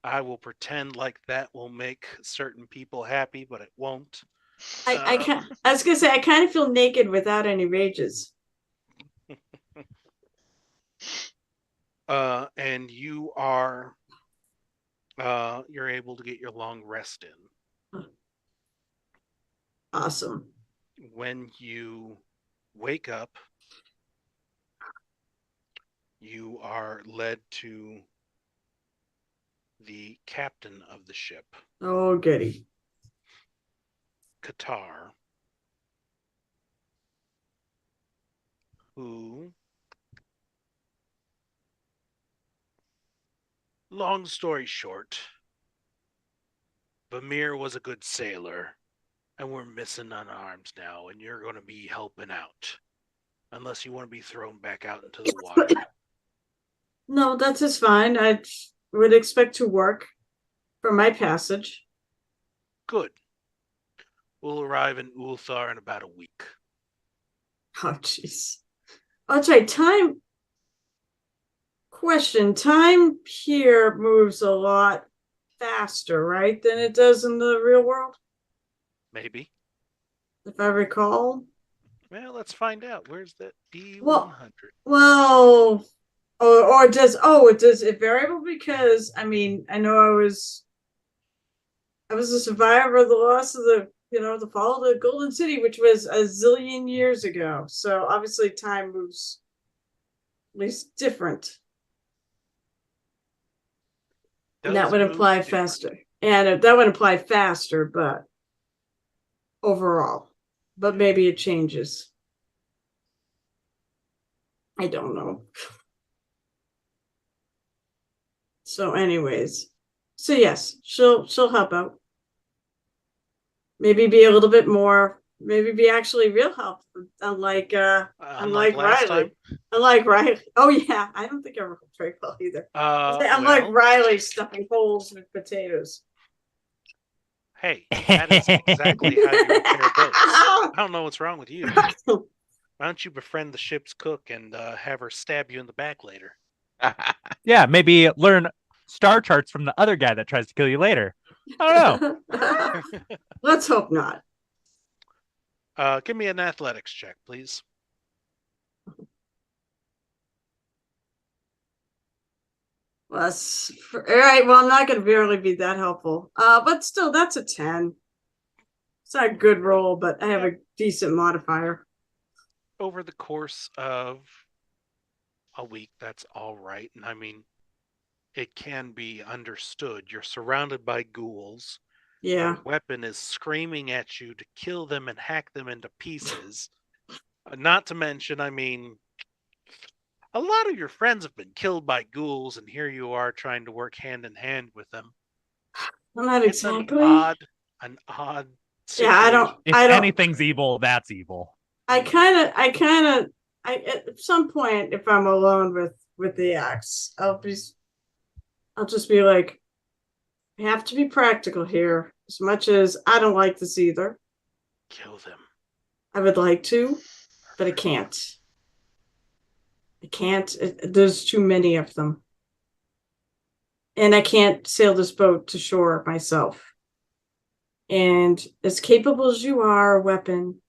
I will pretend like that will make certain people happy, but it won't. I was gonna say I kind of feel naked without any rages. And you are you're able to get your long rest in. Awesome. When you wake up, you are led to the captain of the ship, Oh, goody. Qatar, who, long story short, Vamir was a good sailor, and we're missing unarmed now, and you're going to be helping out. Unless you want to be thrown back out into the water. No, that is fine. I would expect to work for my passage. Good. We'll arrive in Ulthar in about a week. Oh, jeez. I'll try time. Question. Time here moves a lot faster, right, than it does in the real world? Maybe. If I recall. Well, let's find out. Where's that D100? Well, or does it variable? Because I mean, I know I was a survivor of the loss of the fall of the Golden City, which was a zillion years ago. So obviously time moves at least different. And that would imply faster. And that would imply faster, but overall. But maybe it changes. I don't know. So anyways. So yes, she'll help out. Maybe be a little bit more, maybe be actually real help. Unlike last Riley. time? Unlike Riley. Oh yeah, I don't think I worked very well either. Unlike Riley stuffing holes with potatoes. Hey, that is exactly how you repair boats. I don't know what's wrong with you. Why don't you befriend the ship's cook and have her stab you in the back later? Yeah, maybe learn star charts from the other guy that tries to kill you later. I don't know. Let's hope not. Give me an athletics check, please. All right. Well, I'm not going to barely be that helpful. But still, that's a 10. It's not a good roll, but I have a decent modifier. Over the course of a week, that's all right. And I mean, it can be understood. You're surrounded by ghouls. Yeah. Your weapon is screaming at you to kill them and hack them into pieces. Not to mention, I mean, a lot of your friends have been killed by ghouls, and here you are trying to work hand in hand with them. Not it's exactly. An odd situation. Yeah, if anything's evil, that's evil. I at some point, if I'm alone with the axe, I'll just be like, I have to be practical here. As much as I don't like this either. Kill them. I would like to, but I can't. There's too many of them. And I can't sail this boat to shore myself. And as capable as you are, weapon,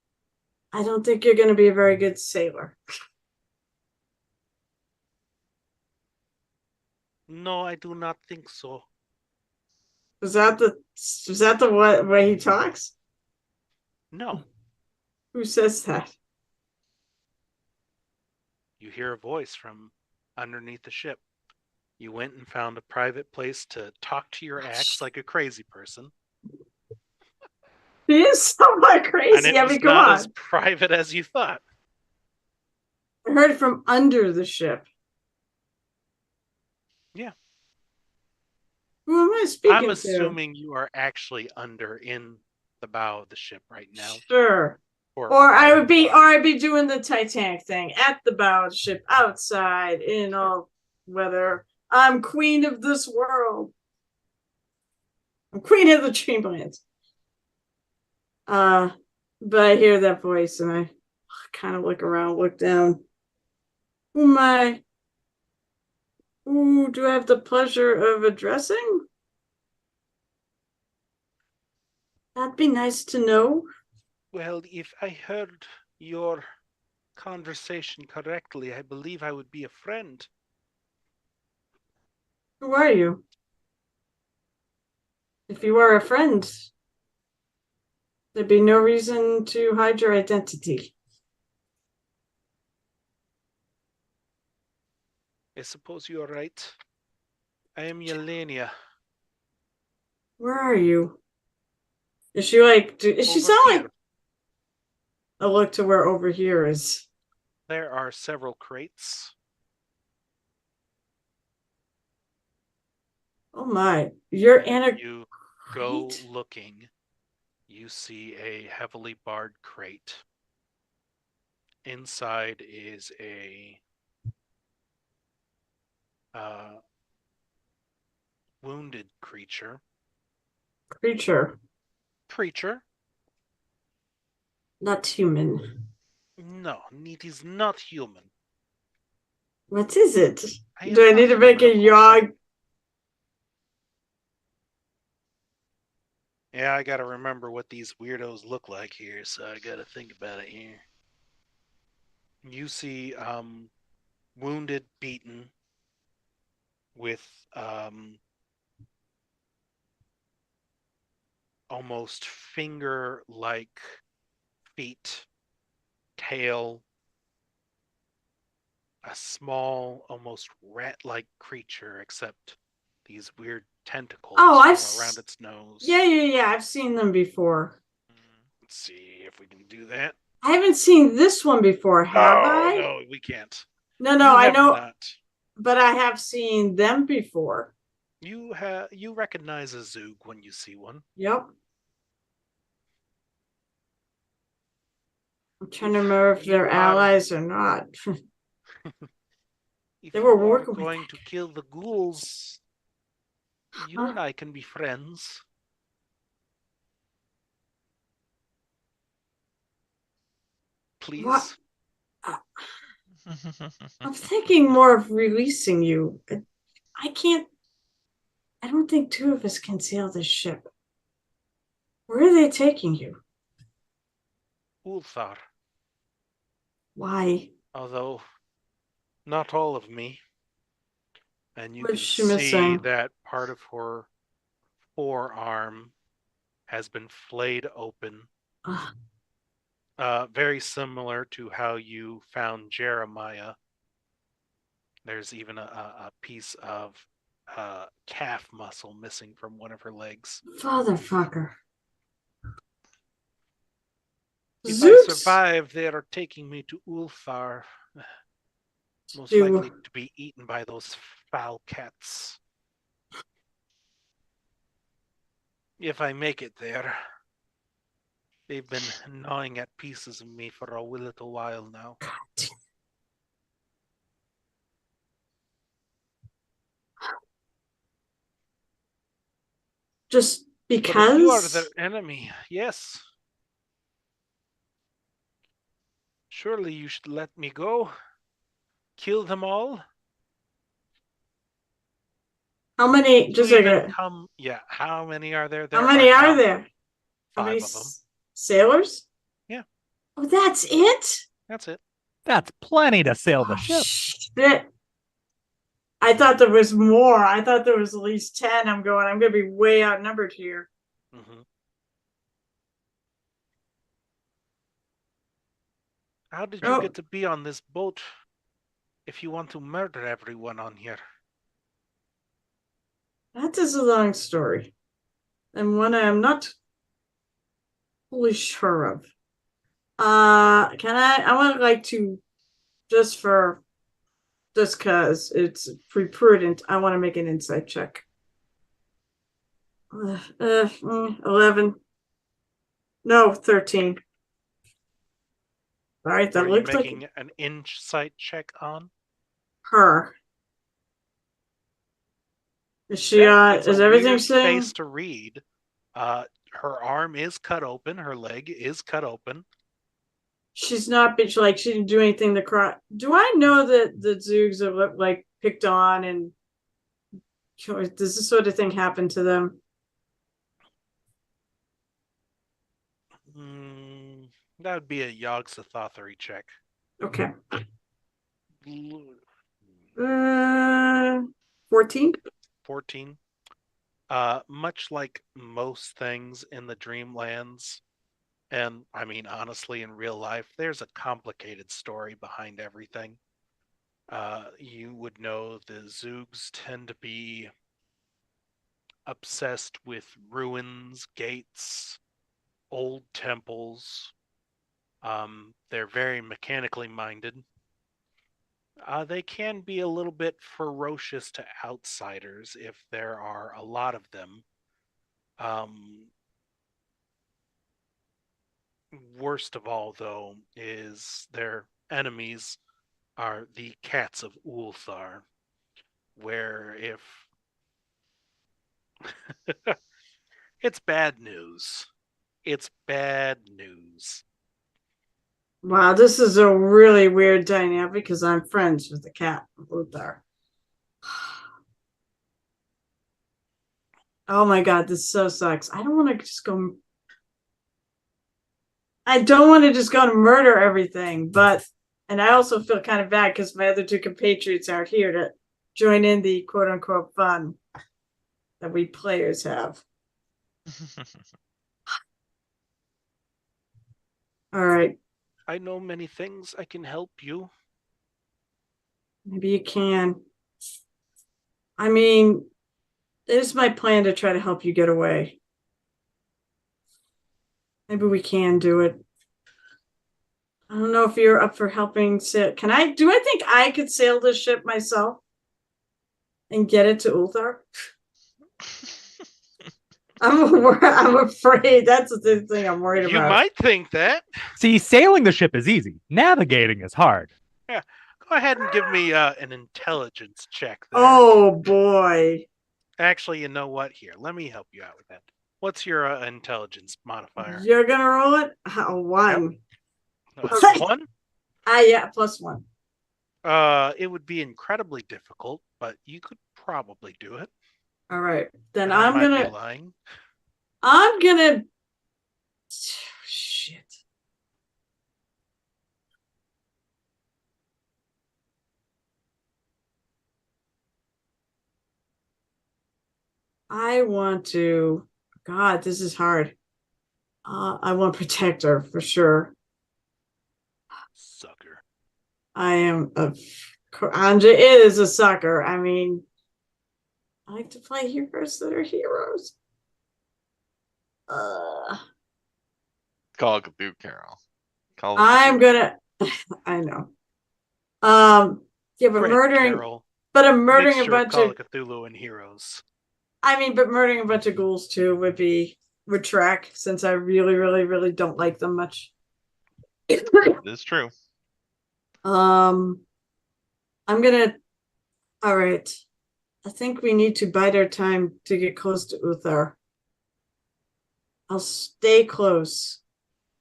I don't think you're going to be a very good sailor. No, I do not think so. Is that the way he talks? No, Who says that? you hear a voice from underneath the ship. You went and found a private place to talk to your axe like a crazy person. He is somewhat And crazy. it I was mean, come not on. as private as you thought. I heard it from under the ship. Yeah. Who am I speaking I'm to? assuming you are actually in the bow of the ship right now. Sure. Or I'd be doing the Titanic thing at the bow of the ship, outside in all weather. I'm queen of this world. I'm queen of the Dreamlands. But I hear that voice and I kind of look around, look down. Who am I? Who do I have the pleasure of addressing? That'd be nice to know. Well, if I heard your conversation correctly, I believe I would be a friend. Who are you? If you are a friend, there'd be no reason to hide your identity. I suppose you are right. I am Yelenia. Where are you? Is she like? Is she Over sound here. like? I look to where over here is. There are several crates. Oh my! You're in a. You go looking. You see a heavily barred crate. Inside is a wounded creature. Creature? Not human. No, it is not human. What is it? I am Do I not need to make a human, of course yog? Yeah, I gotta remember what these weirdos look like here, so I gotta think about it here. You see wounded, beaten, with almost finger-like feet, tail, a small, almost rat-like creature, except these weird tentacles around its nose. Yeah. I've seen them before. Let's see if we can do that. I haven't seen this one before, have I? No, we can't. No, You I have know, not. but I have seen them before. You recognize a Zoog when you see one. Yep. I'm trying to remember if they're allies or not. If They were you are working with going that to kill the ghouls, you and I can be friends. Please. What? I'm thinking more of releasing you. I don't think two of us can sail this ship. Where are they taking you? Ulthar. Why? Although, not all of me. And you What's can she see missing? that part of her forearm has been flayed open. Very similar to how you found Jeremiah. There's even a piece of calf muscle missing from one of her legs. Fatherfucker. If I survive, they are taking me to Ulthar. Most likely to be eaten by those foul cats. If I make it there. They've been gnawing at pieces of me for a little while now. Just because? But if you are their enemy, yes. Surely you should let me go. Kill them all. How many? Just like how many are there? How many are there? 5 of them. Sailors? Yeah. Oh, that's it? That's it. That's plenty to sail the ship. Shit. I thought there was more. I thought there was at least 10. I'm going to be way outnumbered here. Mm-hmm. How did you Oh. get to be on this boat if you want to murder everyone on here? That is a long story. And one I am not fully sure of. Can I would like to, just it's prudent, I want to make an insight check. 11. No, 13. All right, that Are you looks making like an insight check on? her. Is she, Yeah, it's is a everything weird saying? face to read. Her arm is cut open. Her leg is cut open. She's not bitch, like she didn't do anything to cry. Do I know that the Zoogs are like picked on and does this sort of thing happen to them? That would be a Yogg-Sothothery check. Okay. 14. 14. Much like most things in the Dreamlands, and I mean honestly in real life, there's a complicated story behind everything. You would know the Zoogs tend to be obsessed with ruins, gates, old temples. They're very mechanically minded. They can be a little bit ferocious to outsiders if there are a lot of them. Worst of all, though, is their enemies are the cats of Ulthar, where if it's bad news, it's bad news. Wow, this is a really weird dynamic because I'm friends with the cat Luthar. Oh my god, this so sucks. I don't want to just go. I don't want to just go and murder everything, and I also feel kind of bad because my other two compatriots aren't here to join in the quote unquote fun that we players have. All right. I know many things. I can help you. Maybe you can. I mean, it is my plan to try to help you get away. Maybe we can do it. I don't know if you're up for helping sail. Do I think I could sail this ship myself and get it to Ulthar? I'm afraid that's the thing I'm worried about. You might think that. See, sailing the ship is easy. Navigating is hard. Yeah. Go ahead and give me an intelligence check there. Oh boy. Actually, you know what? Here, let me help you out with that. What's your intelligence modifier? You're gonna roll it? 1. Yep. +1? Yeah, +1. It would be incredibly difficult, but you could probably do it. All right. Then I I'm might gonna be lying. shit. I want to. God, this is hard. I want to protect her for sure. Sucker. I am a. Anja is a sucker. I mean, I like to play heroes that are heroes. Call of Cthulhu, Carol. I'm gonna. I know. Yeah, but Great, murdering. Carol. But I'm murdering Mixture a bunch Call of. of Cthulhu and heroes. I mean, but murdering a bunch of ghouls too would track since I really, really, really don't like them much. This is true. I'm gonna. All right. I think we need to bide our time to get close to Uthar. I'll stay close.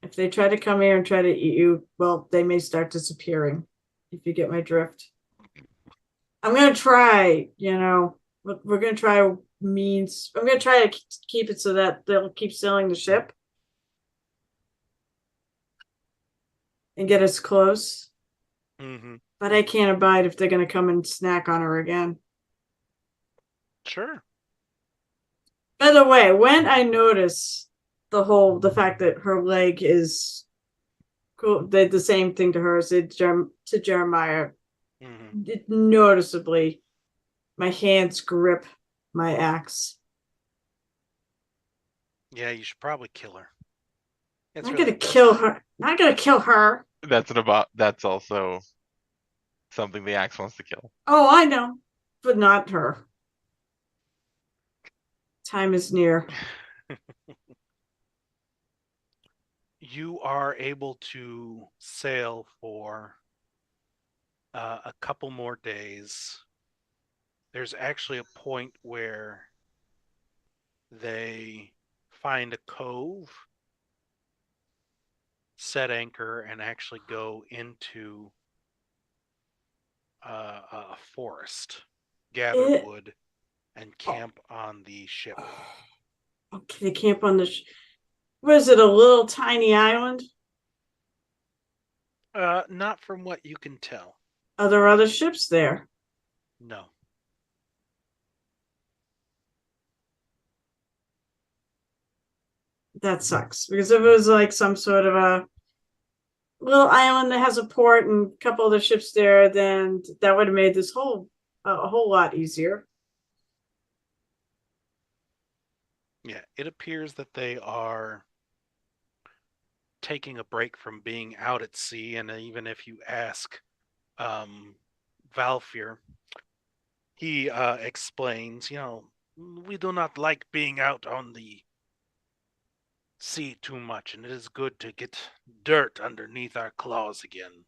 If they try to come here and try to eat you, well, they may start disappearing. If you get my drift. I'm gonna try. We're gonna try means. I'm gonna try to keep it so that they'll keep sailing the ship and get us close. Mm-hmm. But I can't abide if they're gonna come and snack on her again. Sure. By the way, when I notice the fact that her leg is cool, did the same thing to her as it to Jeremiah, it noticeably, my hands grip my axe. Yeah, you should probably kill her. It's I'm really gonna kill her. Not gonna kill her. That's also something the axe wants to kill. Oh, I know, but not her. Time is near. You are able to sail for a couple more days. There's actually a point where they find a cove, set anchor, and actually go into a forest, gather wood, and camp on the ship. Okay, they camp on the. Was it a little tiny island? Not from what you can tell. Are there other ships there? No. That sucks, because if it was like some sort of a little island that has a port and a couple other ships there, then that would have made this a whole lot easier. Yeah, it appears that they are taking a break from being out at sea, and even if you ask Valfir, he explains, we do not like being out on the sea too much, and it is good to get dirt underneath our claws again.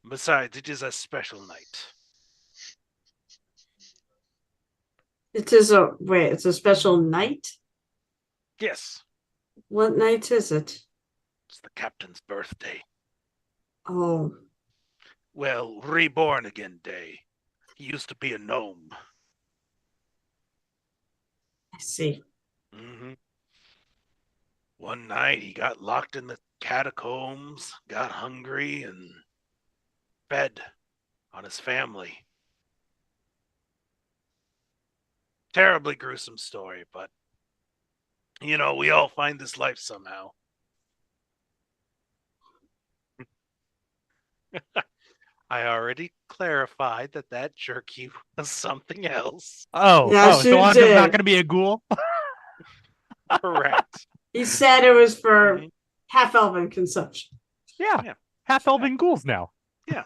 Besides, it is a special night. It's a special night? Yes, What night is it? it's the captain's birthday. Oh, Well, reborn again day. He used to be a gnome. I see. One night he got locked in the catacombs, got hungry, and fed on his family. Terribly gruesome story, but we all find this life somehow. I already clarified that jerky was something else. Oh, Yes, so you Anja's did. not going to be a ghoul? Correct. He said it was for Mhm. half elven consumption. Yeah. Half elven ghouls now. Yeah.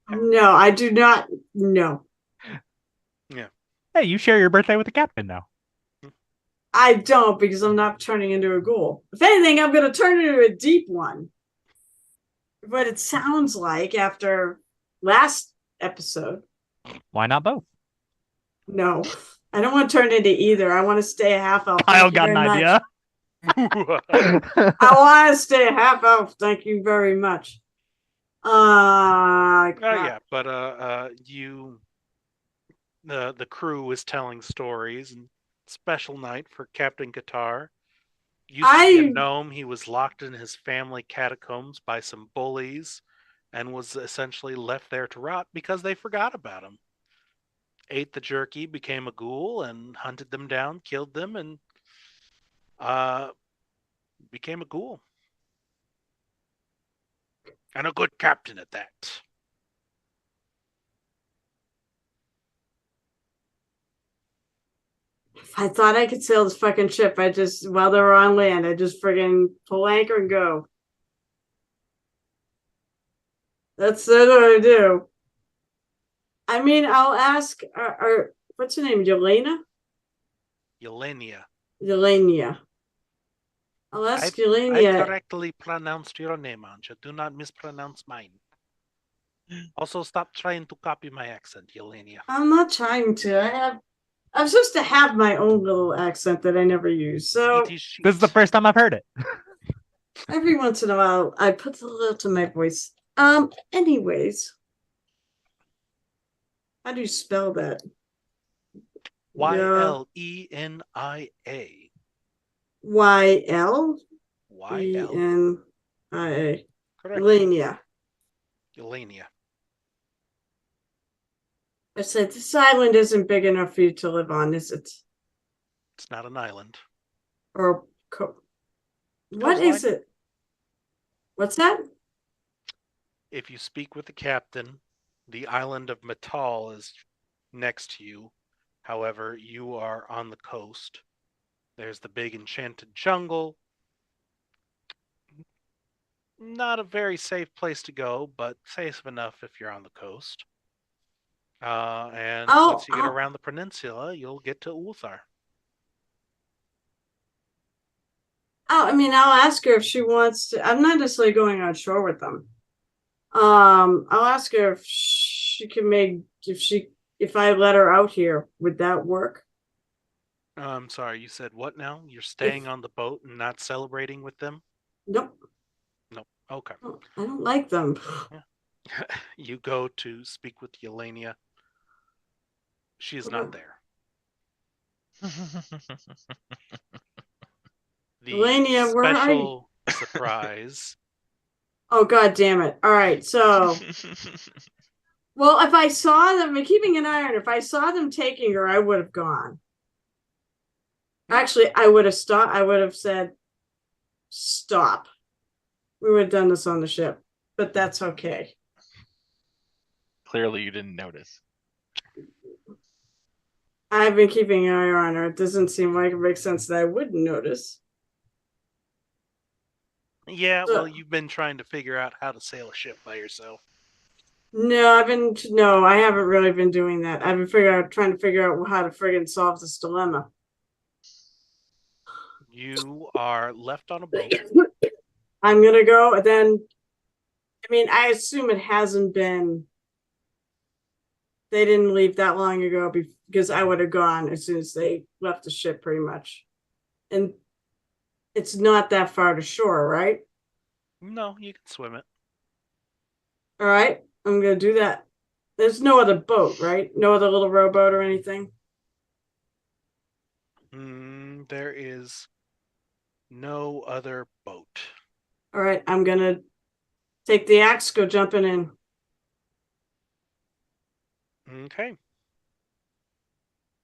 No, I do not. No, Hey, you share your birthday with the captain now. I don't, because I'm not turning into a ghoul. If anything, I'm going to turn into a deep one. But it sounds like after last episode, Why not both? no, I don't want to turn into either. I want to stay a half elf. Kyle got an idea. I want to stay a half elf. Thank you very much. yeah, but the crew was telling stories, and special night for Captain Qatar. Used to be a gnome. He was locked in his family catacombs by some bullies and was essentially left there to rot because they forgot about him. Ate the jerky, became a ghoul, and hunted them down, killed them, and became a ghoul. And a good captain at that. If I thought I could sail this fucking ship, while they were on land, I just friggin' pull anchor and go. That's what I do. I mean, I'll ask, what's her name? Yelena? Yelenia. I'll ask I Yelenia. correctly pronounced your name, Anja. Do not mispronounce mine. Also, stop trying to copy my accent, Yelenia. I'm not trying to. I'm supposed to have my own little accent that I never use. So This is the first time I've heard it. every once in a while, I put a little to my voice. Anyways, how do you spell that? Ylenia. Ylenia. Correct. Yelenia. Yelenia. I said, this island isn't big enough for you to live on, is it? It's not an island. Or what Coastline. is it? What's that? If you speak with the captain, the island of Metal is next to you. However, you are on the coast. There's the big enchanted jungle. Not a very safe place to go, but safe enough if you're on the coast. And once you get around the peninsula, you'll get to Ulthar. I mean, I'll ask her if she wants to. I'm not necessarily going on shore with them. I'll ask her if she can make if I let her out here, would that work? I'm sorry, you said what now? You're staying on the boat and not celebrating with them? Nope. No. Okay. I don't like them. You go to speak with Yelenia. She is not there. The Yelenia, where are you? special surprise. Oh, God damn it. All right. So, well, if I saw them, I'm keeping an eye on her. If I saw them taking her, I would have gone. Actually, I would have stopped. I would have said, stop. We would have done this on the ship, but that's okay. Clearly, you didn't notice. I've been keeping an eye on her. It doesn't seem like it makes sense that I wouldn't notice. Yeah, well, you've been trying to figure out how to sail a ship by yourself. No, I haven't really been doing that. I've been trying to figure out how to friggin' solve this dilemma. You are left on a boat. I'm gonna go, and then, I mean, I assume it hasn't been. They didn't leave that long ago because I would have gone as soon as they left the ship, pretty much. And it's not that far to shore, right? No, you can swim it. All right, I'm gonna do that. There's no other boat, right? No other little rowboat or anything? There is no other boat. All right, I'm gonna take the axe, go jumping in. Okay.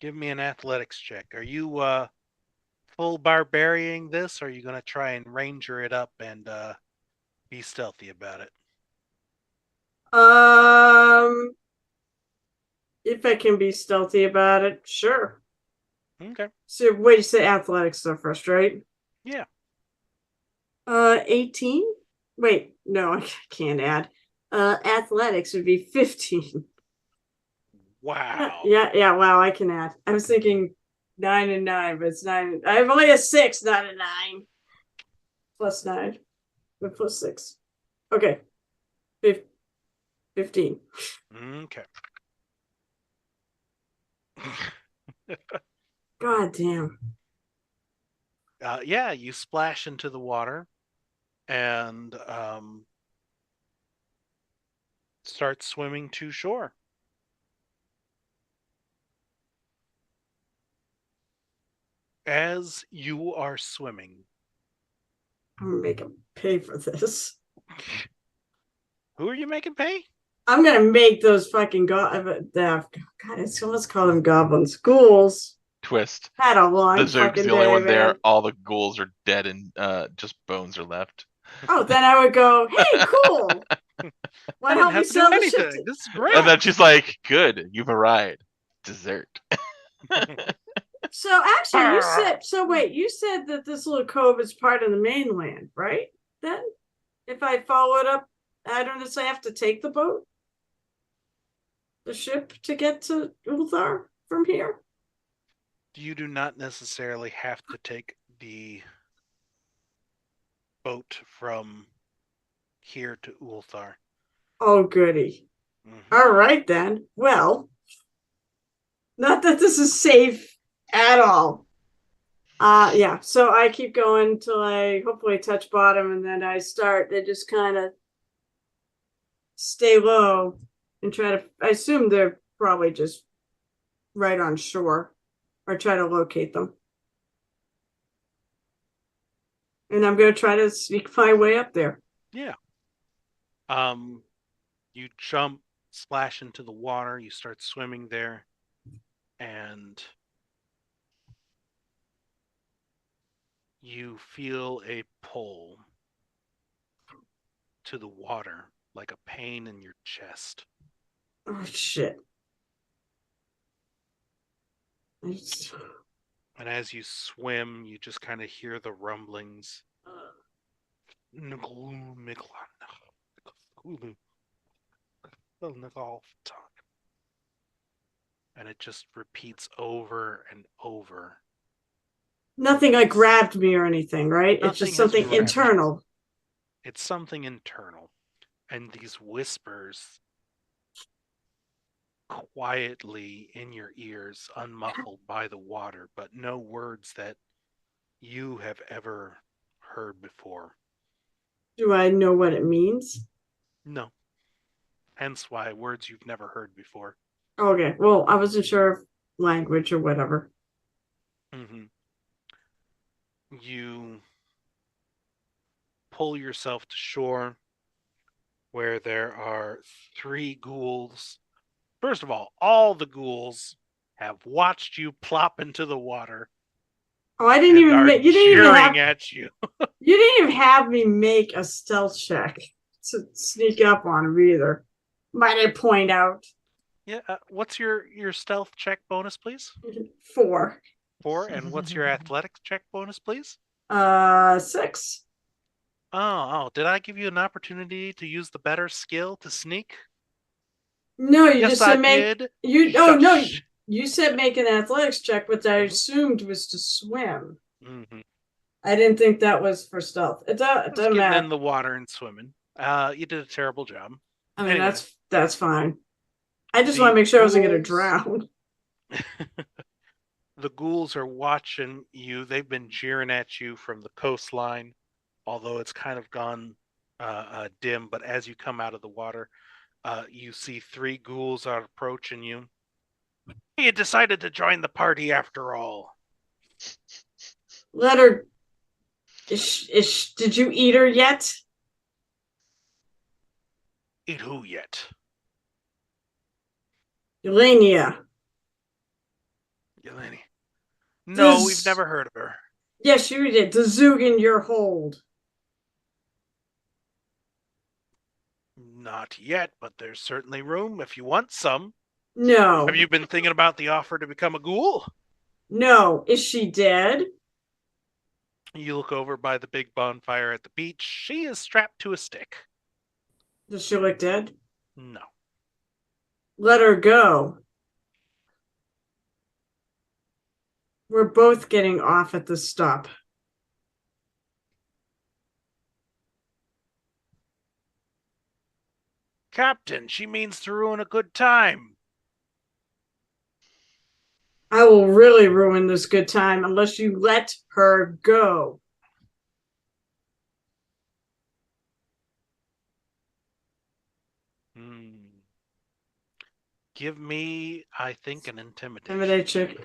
Give me an athletics check. Are you full barbarian this, or are you going to try and ranger it up and be stealthy about it? If I can be stealthy about it, sure. Okay. So wait, you say athletics stuff first, right? Yeah. 18? Wait, no, I can't add. Athletics would be 15. Wow. Yeah, wow, I can add. I was thinking 9 and 9, but it's 9. I have only a 6, not a 9. Plus 9. But plus 6. Okay. 15. Okay. God damn. Yeah, you splash into the water and start swimming to shore. As you are swimming, I'm gonna make him pay for this. who are you making pay? I'm gonna make those fucking God, it's almost call them goblins. Ghouls. Twist. Had a long The Zoog's fucking the only day, one there. man. All the ghouls are dead and just bones are left. Oh, then I would go, hey, cool. I Why didn't help me have to do sell the ship? anything. This is great. And then she's like, good, you've arrived. Dessert. So actually, you said that this little cove is part of the mainland, right? Then, if I follow it up, I don't necessarily have to take the boat, the ship to get to Ulthar from here. You do not necessarily have to take the boat from here to Ulthar. Oh, goody. Mm-hmm. All right, then. Well, not that this is safe at all. Yeah, so I keep going till I hopefully touch bottom, and then I just kind of stay low and I assume they're probably just right on shore, or try to locate them. And I'm going to try to sneak my way up there. Yeah. You jump splash into the water. You start swimming there, and you feel a pull to the water, like a pain in your chest. Oh shit. It's- And as you swim, you just kind of hear the rumblings. And it just repeats over and over. Nothing like grabbed me or anything, right? It's Nothing just has something grabbed you. internal. It's something internal. And these whispers quietly in your ears, unmuffled by the water, but no words that you have ever heard before. Do I know what it means? No. Hence why words you've never heard before. Okay, well, I wasn't sure if language or whatever. Mm-hmm. You pull yourself to shore where there are 3 ghouls. First of all the ghouls have watched you plop into the water. Oh, I didn't and even are make. You didn't even have. jeering at you. You didn't even have me make a stealth check to sneak up on him either. Might I point out? Yeah. What's your stealth check bonus, please? 4. 4. And what's your athletics check bonus, please? 6. Oh, did I give you an opportunity to use the better skill to sneak? No, you Yes, just I said make. did. You. Oh no, Shush. you said make an athletics check, which I Mhm. assumed was to swim. Mm-hmm. I didn't think that was for stealth. It Just doesn't getting matter. in the water and swimming. You did a terrible job. I mean, Anyway. that's fine. I just The want to make sure I wasn't going to ghouls- drown. The ghouls are watching you. They've been jeering at you from the coastline, although it's kind of gone dim. But as you come out of the water, you see 3 ghouls are approaching you. You decided to join the party after all. Let her. Did you eat her yet? Eat who yet? Elenia. Yeleni. No, we've This- never heard of her. Yes, you did. The Zug in your hold. Not yet, but there's certainly room if you want some. No. Have you been thinking about the offer to become a ghoul? No. Is she dead? You look over by the big bonfire at the beach. She is strapped to a stick. Does she look dead? No. Let her go. We're both getting off at the stop. Captain, she means to ruin a good time. I will really ruin this good time unless you let her go. Give me, I think, an intimidation. Intimidate check.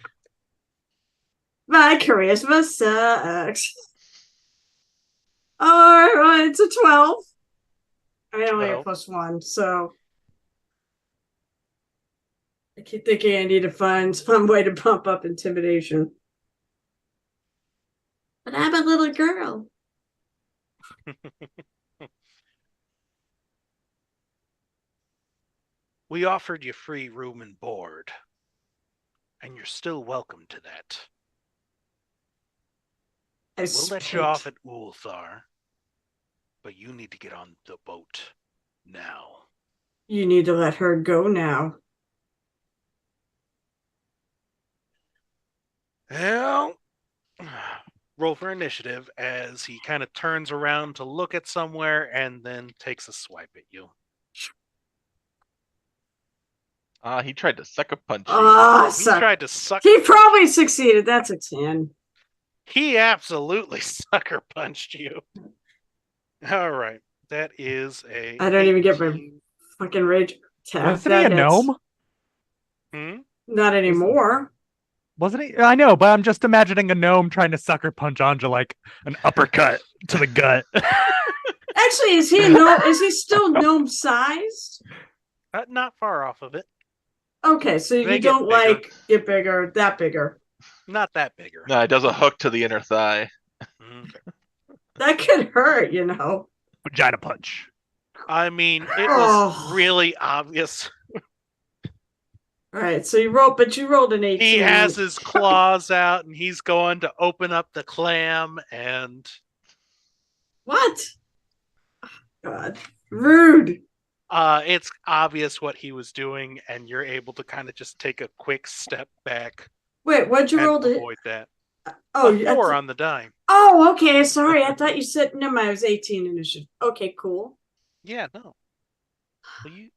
My charisma sucks. All right, it's a 12. I only have 12. +1, so I keep thinking I need to find some way to bump up intimidation. But I'm a little girl. We offered you free room and board, and you're still welcome to that. We'll let you off at Ulthar, but you need to get on the boat now. You need to let her go now. Well, roll for initiative as he kind of turns around to look at somewhere and then takes a swipe at you. He tried to sucker punch you. He tried to sucker. He probably succeeded. That's a 10. He absolutely sucker punched you. All right, that is a. I don't even get my 18. fucking rage attack. Wasn't he a gnome? Not anymore. Wasn't he? I know, but I'm just imagining a gnome trying to sucker punch Anja like an uppercut to the gut. Actually, is he a gnome? Is he still gnome sized? Not far off of it. Okay, so They you get don't bigger. like get bigger, that bigger. Not that bigger. No, it does a hook to the inner thigh. Okay. That could hurt, you know. Vagina punch. I mean, it was Oh. really obvious. All right, so you rolled an 18. He has his claws out and he's going to open up the clam and What? Oh, God, rude. it's obvious what he was doing, and you're able to kind of just take a quick step back Wait, what'd you and roll to? avoid that. Oh, A 4 on the die. Oh, okay. Sorry, I thought you said no. I was 18 initiative. Okay, cool. Yeah, no. Well, you.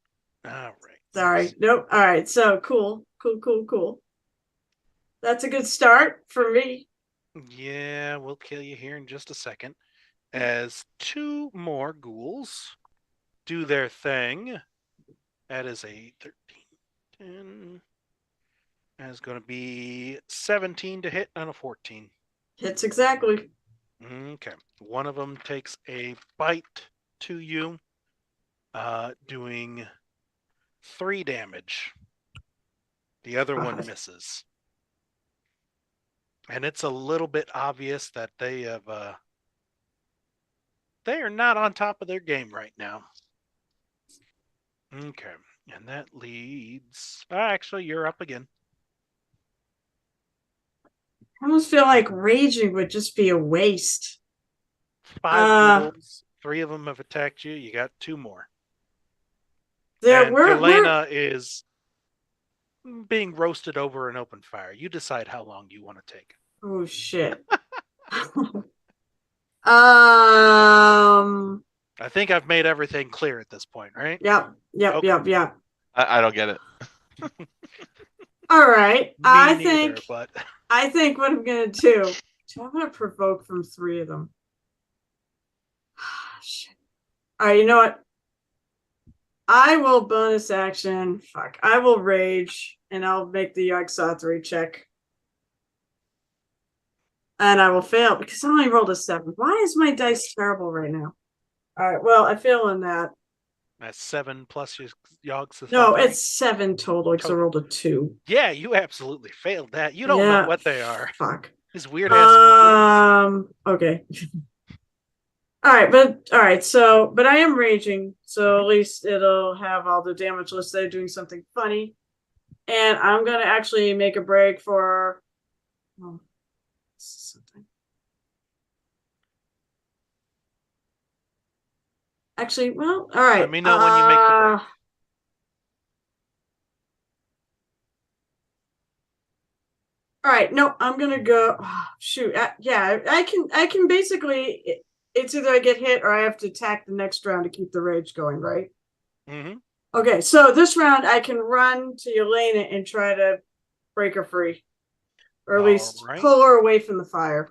All right. Sorry. Nope. All right. So cool. That's a good start for me. Yeah, we'll kill you here in just a second. As 2 more ghouls do their thing. That is a 13, 10. That is going to be 17 to hit and a 14. Hits exactly. Okay. One of them takes a bite to you, doing 3 damage. The other one God. misses. And it's a little bit obvious that they are not on top of their game right now. Okay. And that leads... actually, you're up again. I almost feel like raging would just be a waste. 5 ghouls. 3 of them have attacked you. You got 2 more. There, And we're Elena is being roasted over an open fire. You decide how long you want to take. Oh shit. I think I've made everything clear at this point, right? Yep. Okay. I don't get it. All right. Me I neither, think but what I'm gonna do. I'm gonna provoke from 3 of them. Shit. All right. You know what? I will bonus action. Fuck. I will rage, and I'll make the Yogg-Sothory check. And I will fail because I only rolled a 7. Why is my dice terrible right now? All right. Well, I fail in that. that's 7 plus your Yogg-Sothory. No, it's 7 total because I rolled a 2. Yeah, you absolutely failed that. You don't know what they are. Fuck. These weird ass. Okay. All right. So, but I am raging, so at least it'll have all the damage listed. Doing something funny, and I'm gonna actually make a break for. Oh, something. Actually, well, all right. Let me know when you make the break. All right, no, I'm gonna go. Oh, shoot, yeah, I can basically. It's either I get hit or I have to attack the next round to keep the rage going, right? Mm-hmm. Okay, so this round I can run to Elena and try to break her free, or at least pull her away from the fire.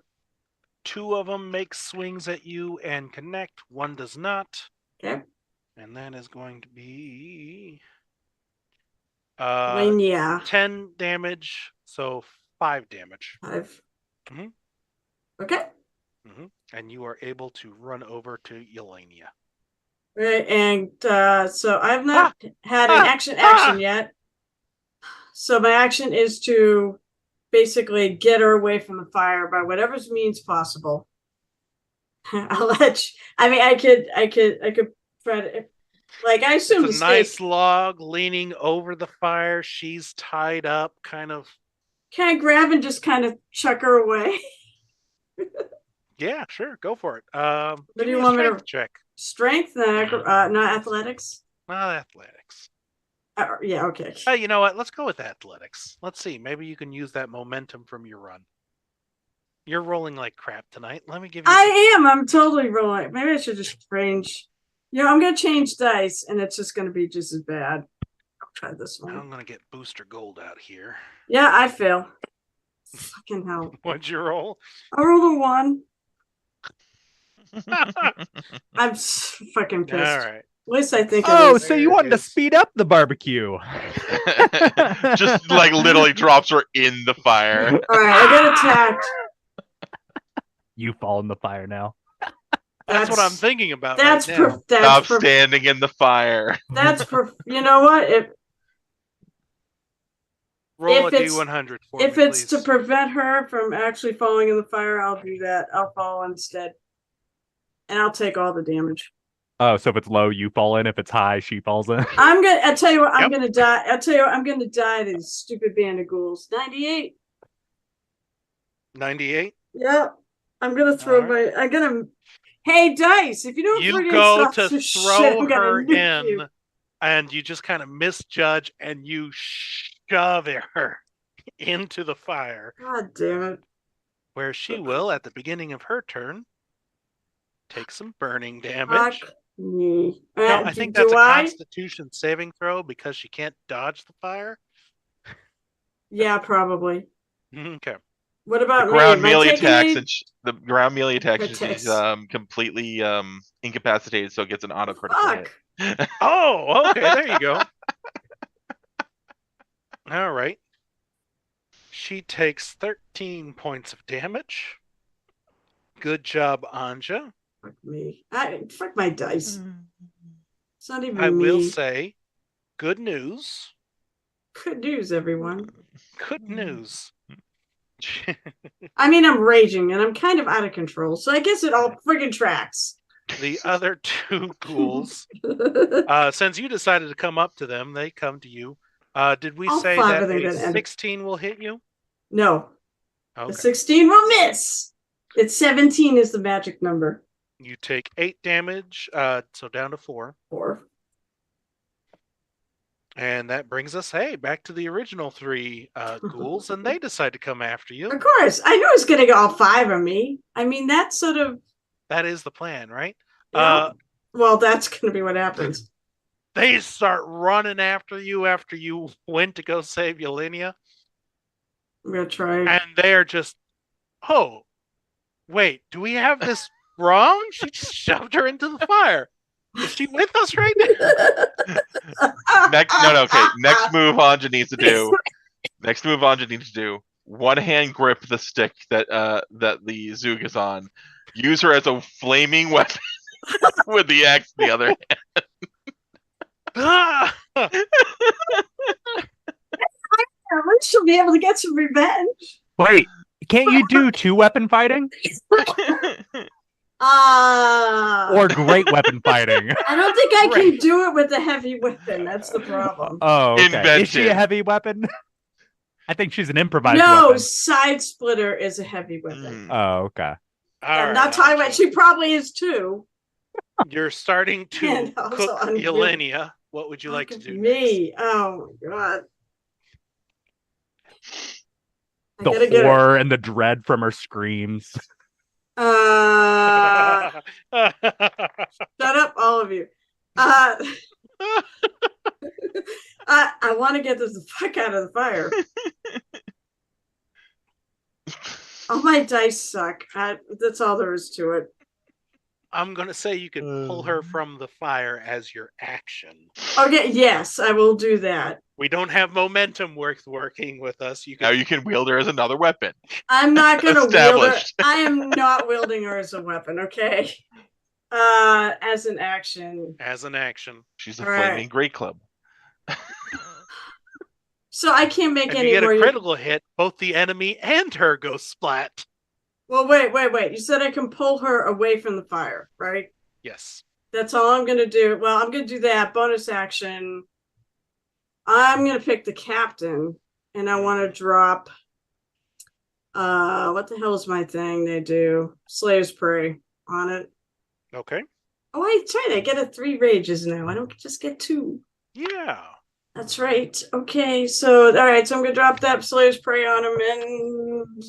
2 of them make swings at you and connect. 1 does not. Okay. And that is going to be 10 damage, so 5 damage. 5. Mm-hmm. Okay. Mm-hmm. And you are able to run over to Yelenia. Right, and so I've not had an action yet. So my action is to basically get her away from the fire by whatever means possible. I'll let you, I mean, I could try to, like, I assume it's a nice log leaning over the fire. She's tied up, kind of. Can I grab and just kind of chuck her away? Yeah, sure, go for it. What do you want me to check? Strength, not athletics. Not athletics. Yeah, okay. You know what? Let's go with athletics. Let's see. Maybe you can use that momentum from your run. You're rolling like crap tonight. Let me give you. I'm totally rolling. Maybe I should just change. I'm gonna change dice, and it's just gonna be just as bad. I'll try this one. I'm gonna get booster gold out here. Yeah, I fail. Fucking hell. What'd you roll? I rolled a 1. I'm fucking pissed. All right. At least I think. So you wanted to speed up the barbecue? Just like literally drops her in the fire. All right, I got attacked. You fall in the fire now. That's what I'm thinking about That's right now. Stop that's standing in the fire. you know what? Roll if a it's- D100 for If me, it's please. to prevent her from actually falling in the fire, I'll do that. I'll fall instead. And I'll take all the damage. Oh, so if it's low, you fall in. If it's high, she falls in. I'll tell you what, I'm Yep. gonna die. I'll tell you what, I'm gonna die to these stupid band of ghouls. 98. 98. Yep. I'm gonna throw Alright. I'm gonna Hey Dice, if you don't You friggin' go stop to this throw shit, I'm gonna her nuke in, you. and you just kind of misjudge, and you shove her into the fire, God damn it. where she will, at the beginning of her turn, take some burning damage. Fuck me. No, I think that's a Constitution saving throw because she can't dodge the fire. Yeah, probably. Okay. What The about ground me? Am I melee taking attacks any- and the ground melee attacks Attacks. she's completely incapacitated, so it gets an auto critical Fuck. hit. Oh, okay. There you go. All right. She takes 13 points of damage. Good job, Anja. Fuck me. Fuck my dice. It's not even I me. will say, good news. Good news, everyone. Good news. I mean, I'm raging and I'm kind of out of control, so I guess it all friggin' tracks. The other two ghouls, since you decided to come up to them, they come to you. Did we All say 5 that of them a gonna end up- 16 will hit you? No, Okay. the 16 will miss. It's 17 is the magic number. You take 8 damage, so down to 4. 4. And that brings us, back to the original 3 ghouls, and they decide to come after you. Of course, I knew it was gonna get all 5 of me. I mean, that's sort of. That is the plan, right? Yeah. Well, that's gonna be what happens. They start running after you after you went to go save Yelenia, I'm gonna try. and they're just, oh, wait, do we have this wrong? She just shoved her into the fire. Is she with us right now? Okay. Next move Anja needs to do. One hand grip the stick that the Zoog is on. Use her as a flaming weapon with the axe in the other hand. Ah! At least she'll be able to get some revenge. Wait, can't you do 2-weapon fighting or great weapon fighting? I don't think I can do it with a heavy weapon. That's the problem. Oh, okay. Is she Invented. a heavy weapon? I think she's an improvised No, weapon. side splitter is a heavy weapon. Oh, okay. I'm not talking about. She probably is too. You're starting to And also cook I'm Yelenia. What would you like to do? Me. Oh my god. I The gotta get her. horror and the dread from her screams. Shut up, all of you. I want to get this the fuck out of the fire. All my dice suck. That's all there is to it. I'm gonna say you can pull her from the fire as your action. Okay, yes, I will do that. We don't have momentum working with us. Now you can wield her as another weapon. I'm not gonna wield her. Established. I am not wielding her as a weapon, okay? As an action. As an action. She's a All right. flaming great club. So I can't make If any you get more. a critical hit, both the enemy and her go splat. Well, wait. You said I can pull her away from the fire, right? Yes. That's all I'm gonna do. Well, I'm gonna do that. Bonus action. I'm gonna pick the captain, and I want to drop. What the hell is my thing? They do Slayer's Prey on it. Okay. Oh, that's right. I get a 3 rages now. I don't just get 2. Yeah. That's right. Okay, so all right. So I'm gonna drop that Slayer's Prey on him, and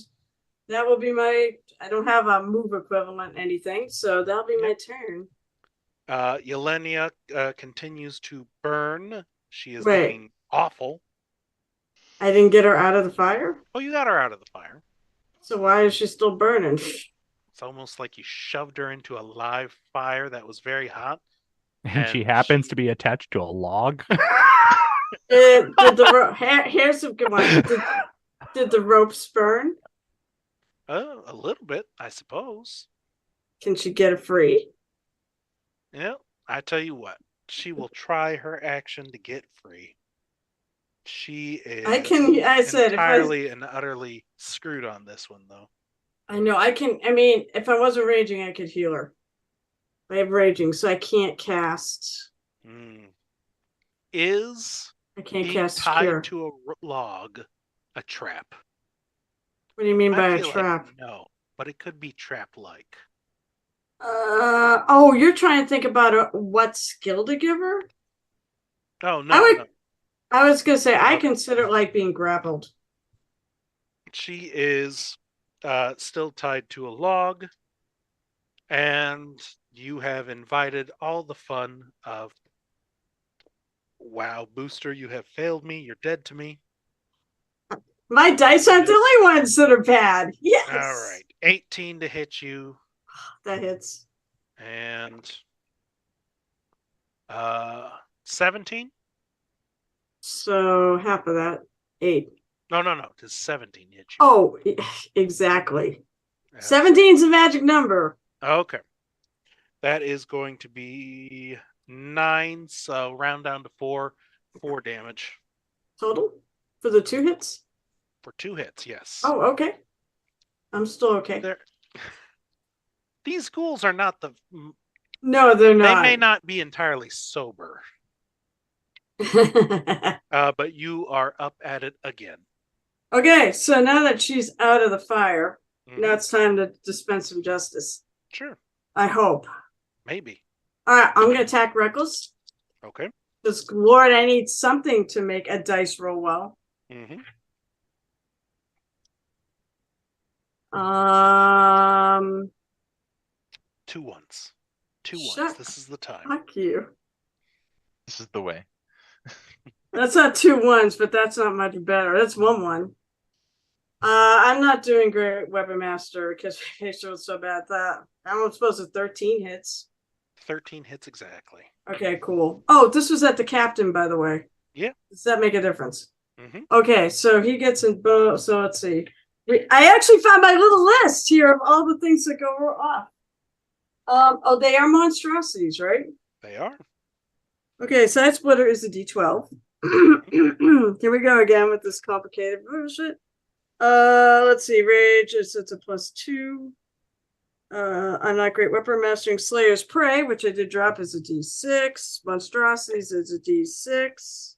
that will be my. I don't have a move equivalent anything, so that'll be my turn. Yelenia continues to burn. She is Wait. looking awful. I didn't get her out of the fire, Oh, you got her out of the fire. so why is she still burning? It's almost like you shoved her into a live fire that was very hot. And she And happens she- to be attached to a log. Did the here's a good one. Did the ropes burn? A little bit, I suppose. Can she get it free? Yeah, I tell you what, she will try her action to get free. She is I said, entirely and utterly screwed on this one, though. I know, I mean, if I wasn't raging, I could heal her. I have raging, so I can't cast. Is I can't being cast tied cure. to a log a trap? What do you mean by I a feel trap? like no, but it could be trap-like. Oh, you're trying to think about what skill to give her? Oh no, I was gonna say I Okay. consider it like being grappled. She is still tied to a log, and you have invited all the fun of, wow, Booster, you have failed me. You're dead to me. My dice aren't the Yes. only ones that are bad. Yes. All right, 18 to hit you, That hits. and 17. So half of that, 8. No, does 17 hit you? Oh, exactly. That's 17 is a magic number. okay. That is going to be 9, so round down to 4. 4 damage Total for the 2 hits? for 2 hits, yes. Oh, okay. I'm still okay. These ghouls are not the... No, they're not. They may not be entirely sober, but you are up at it again. Okay, so now that she's out of the fire, Mhm. now it's time to dispense some justice. Sure, I hope. maybe. All right, I'm going to attack Reckless. Okay. Because, Lord, I need something to make a dice roll well. Mm-hmm. 2 ones. 2 ones. Shut This is the time. Fuck you. This is the way. That's not 2 ones, but that's not much better. That's 1 1. I'm not doing great Weapon Master because my face was so bad that I'm supposed to 13 hits. 13 hits exactly. Okay, cool. Oh, this was at the captain, by the way. Yeah. Does that make a difference? Mm-hmm. Okay, so he gets in both. So let's see. I actually found my little list here of all the things that go off. Oh, they are monstrosities, right? They are. Okay, side splitter is a D12. Here we go again with this complicated bullshit. Let's see. Rage is it's a +2. I'm not great weapon mastering Slayer's Prey, which I did drop as a D6. Monstrosities is a D6.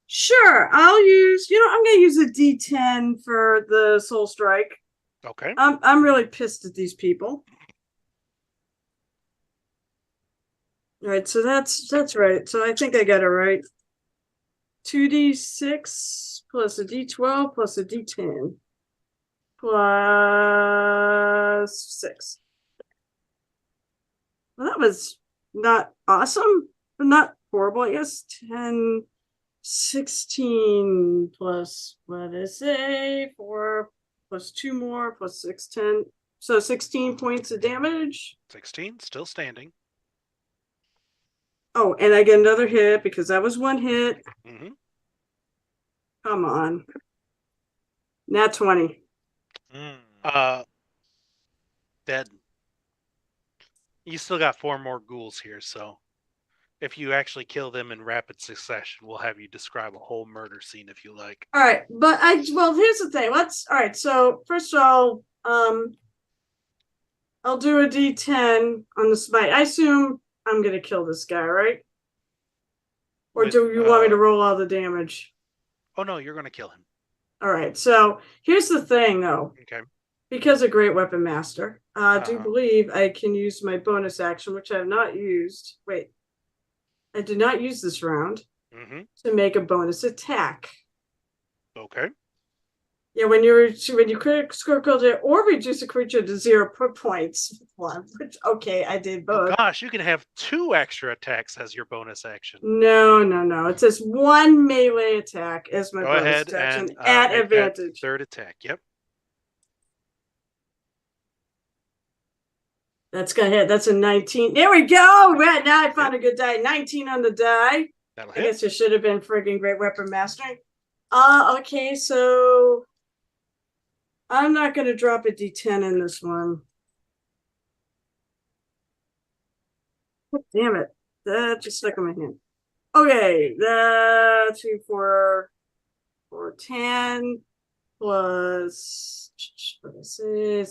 Sure. I'll use. I'm gonna use a D10 for the Soul Strike. Okay. I'm really pissed at these people. All right, so that's right. So I think I got it right. 2d6 plus a d12 plus a d10 plus 6. Well, that was not awesome, but not horrible. I guess 10, 16 plus, what did I say? 4 plus 2 more plus 6, 10. So 16 points of damage. 16, still standing. Oh, and I get another hit because that was 1 hit. Mm-hmm. Come on. Nat 20. Dead. You still got 4 more ghouls here, so if you actually kill them in rapid succession, we'll have you describe a whole murder scene if you like. All right, but here's the thing. All right, so first of all, I'll do a D10 on the smite. I assume I'm gonna kill this guy, right? Or do you want me to roll all the damage? Oh no, you're gonna kill him. All right, so here's the thing though. Okay. Because of Great Weapon Master, I do believe I can use my bonus action, which I have not used. Wait, I did not use this round to make a bonus attack. Okay. Yeah, when you circle it or reduce a creature to 0 points. Which, okay, I did both. Oh gosh, you can have 2 extra attacks as your bonus action. No. It says 1 melee attack as my Go bonus ahead action and at make advantage. that 3rd attack. Yep. That's gonna hit. That's a 19. There we go. Right now I found a good die. 19 on the die. That'll I hit. guess it should have been friggin' Great Weapon Mastering. Okay, so I'm not gonna drop a D10 in this one. Damn it. That just stuck in my hand. Okay, the 2, 4, 4, 10 plus what did I say,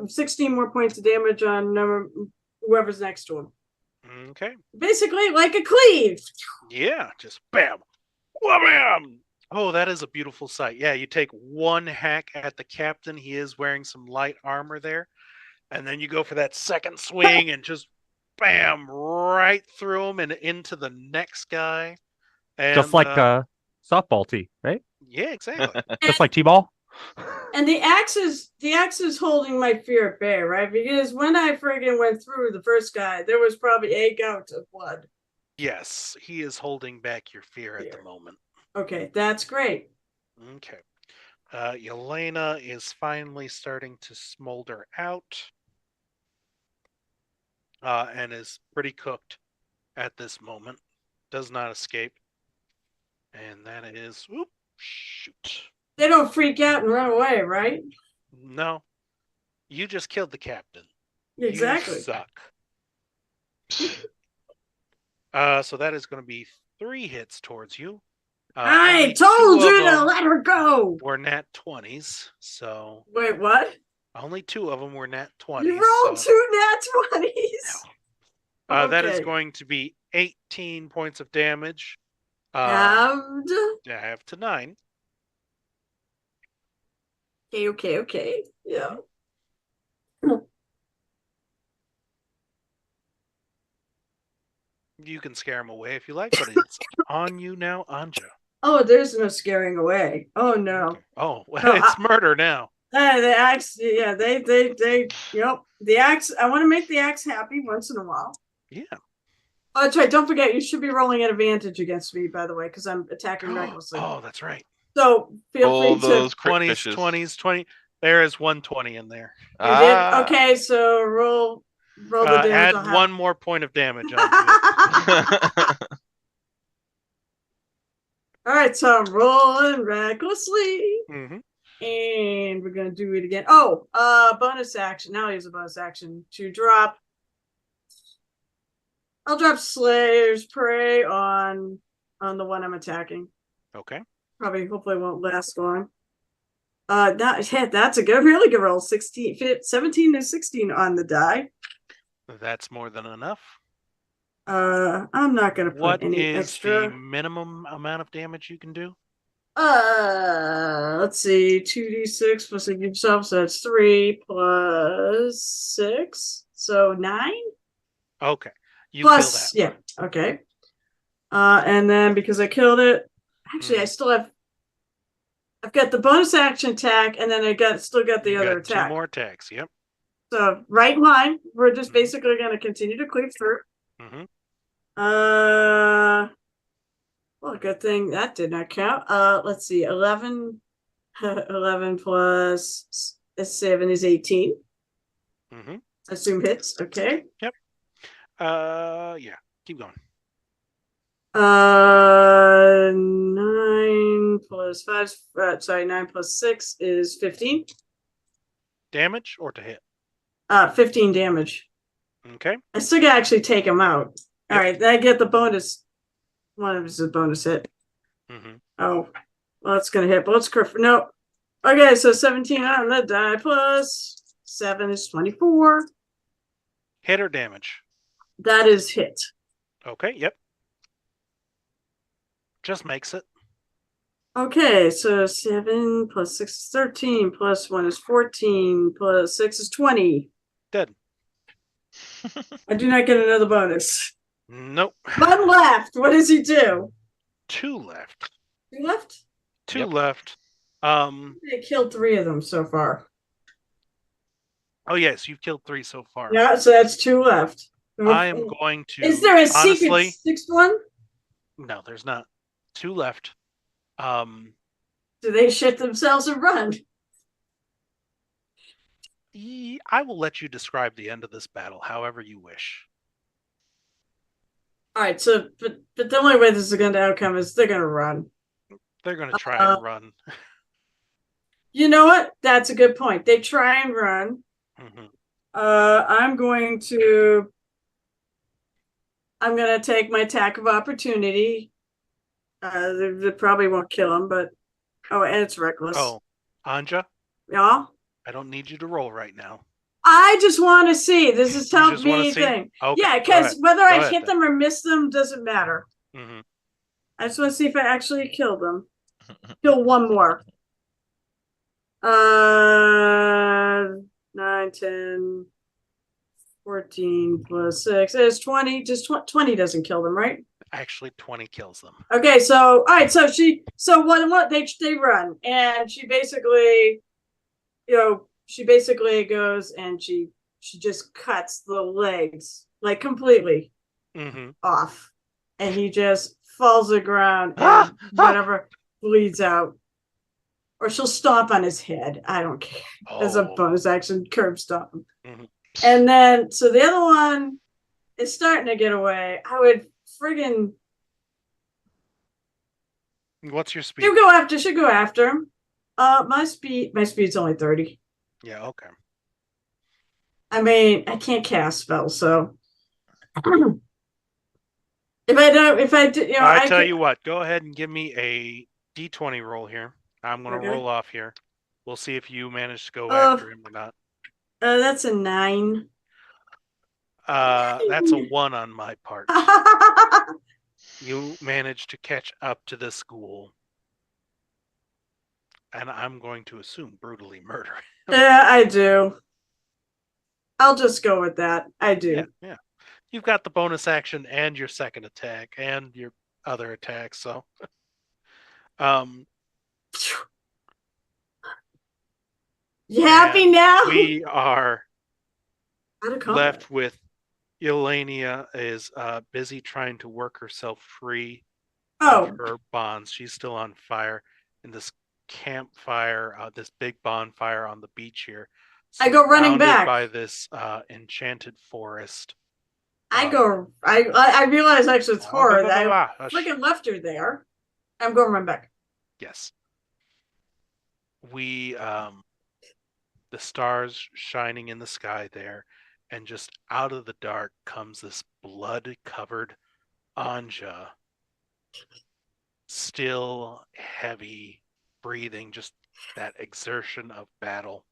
16 more points of damage on whoever's next to him. Okay. Basically, like a cleave. Yeah, just bam. Wham! Oh, that is a beautiful sight. Yeah, you take one hack at the captain. He is wearing some light armor there. And then you go for that second swing and just bam, right through him and into the next guy. And Just like a softball tee, right? yeah, exactly. Just like T-ball. And the axe is holding my fear at bay, right? Because when I friggin' went through the first guy, there was probably a gout of blood. Yes, he is holding back your fear at the moment. Okay, that's great. Okay. Yelena is finally starting to smolder out. And is pretty cooked at this moment. Does not escape. And that is, whoop, shoot. They don't freak out and run away, right? No. You just killed the captain. Exactly. You suck. So that is going to be 3 hits towards you. I only told 2 of you to them let her go. were nat 20s, so Wait, what? only 2 of them were nat 20s. You rolled so 2 nat 20s. that is Okay. going to be 18 points of damage. And Half to 9. okay. Yeah. You can scare him away if you like, but it's on you now, Anja. Oh, there's no scaring away. Oh no. Okay. Oh, well, No, it's murder now. The axe, yeah, yep. The axe, I want to make the axe happy once in a while. Yeah. Oh, that's right. Don't forget, you should be rolling at advantage against me, by the way, because I'm attacking recklessly. Oh, that's right. So feel All free to. those crit 20s, fishes. 20s, 20. There is 120 in there. You did? Okay, so roll the damage. Add I'll have. 1 more point of damage onto it. All right, so I'm rolling recklessly. Mm-hmm. And we're gonna do it again. Oh, bonus action. Now here's a bonus action to drop. I'll drop Slayer's Prey on the one I'm attacking. Okay. Hopefully won't last long. That's a really good roll. 17 to 16 on the die. That's more than enough. I'm not gonna put What any is extra. the minimum amount of damage you can do? Let's see, 2d6 plus a yourself, so that's 3 plus 6, so 9. Okay. You Plus, kill that. yeah, okay. And then because I killed it, actually, I still have. I've got the bonus action attack, and then still got the other attack. 2 more attacks. Yep. So right line, we're just basically going to continue to cleave through. Mm-hmm. Well, good thing that did not count. Let's see, 11 plus 7 is 18. Mm-hmm. Assume hits. Okay. Yep. Yeah. Keep going. 9 plus 5. 9 plus 6 is 15. Damage or to hit? 15 damage. Okay. I still gotta actually take him out. All right, I get the bonus. One of them is a bonus hit. Mm-hmm. Oh, well, it's gonna hit. But let's no. Okay, so 17 on the die plus 7 is 24. Hit or damage? That is hit. Okay. Yep. Just makes it. Okay, so 7 plus 6 is 13, plus 1 is 14, plus 6 is 20. Dead. I do not get another bonus. Nope. 1 left. What does he do? 2 left. 2 left? 2 left. They killed 3 of them so far. Oh yes, you've killed 3 so far. Yeah, so that's 2 left. I am going to. Is there a honestly, secret 6th one? No, there's not. 2 left. Do they shit themselves and run? I will let you describe the end of this battle however you wish. All right, so but the only way this is going to outcome is they're going to run. They're going to try and run. You know what? That's a good point. They try and run. Mm-hmm. I'm going to I'm gonna take my attack of opportunity. They probably won't kill him, but and it's reckless. Oh, Anja, Yeah. I don't need you to roll right now. I just want to see. This is You how just wanna me see? thing. Okay, Yeah, go because ahead. whether Go I ahead hit then. them or miss them doesn't matter. Mm-hmm. I just want to see if I actually kill them. Kill one more. 9, 10, 14 plus 6 is 20. Just 20 doesn't kill them, right? Actually, 20 kills them. Okay, so all right, so what they run, and she basically, she basically goes and she just cuts the legs like completely Mm-hmm. off, and he just falls to the ground and whatever bleeds out. Or she'll stomp on his head. I don't care. As a bonus action, curb stomp him. Mhm. And then, so the other one is starting to get away. I would friggin' What's your speed? should go after him. My speed's only 30. Yeah, okay. I mean, I can't cast spells, so if I do, I tell you what, go ahead and give me a d20 roll here. I'm gonna Okay. roll off here. We'll see if you manage to go after him or not. That's a 9. That's a 1 on my part. You managed to catch up to the school, and I'm going to assume brutally murder. Yeah, I do. I'll just go with that. I do. Yeah. You've got the bonus action and your second attack and your other attack, so You happy now? We are Out of combat. left with Elenia is busy trying to work herself free of her bonds. She's still on fire in this campfire, this big bonfire on the beach here. I go running surrounded back by this enchanted forest. I realize actually it's horror. I freaking left her there. I'm going to run back. Yes. We the stars shining in the sky there, and just out of the dark comes this blood-covered Anja, still heavy breathing, just that exertion of battle.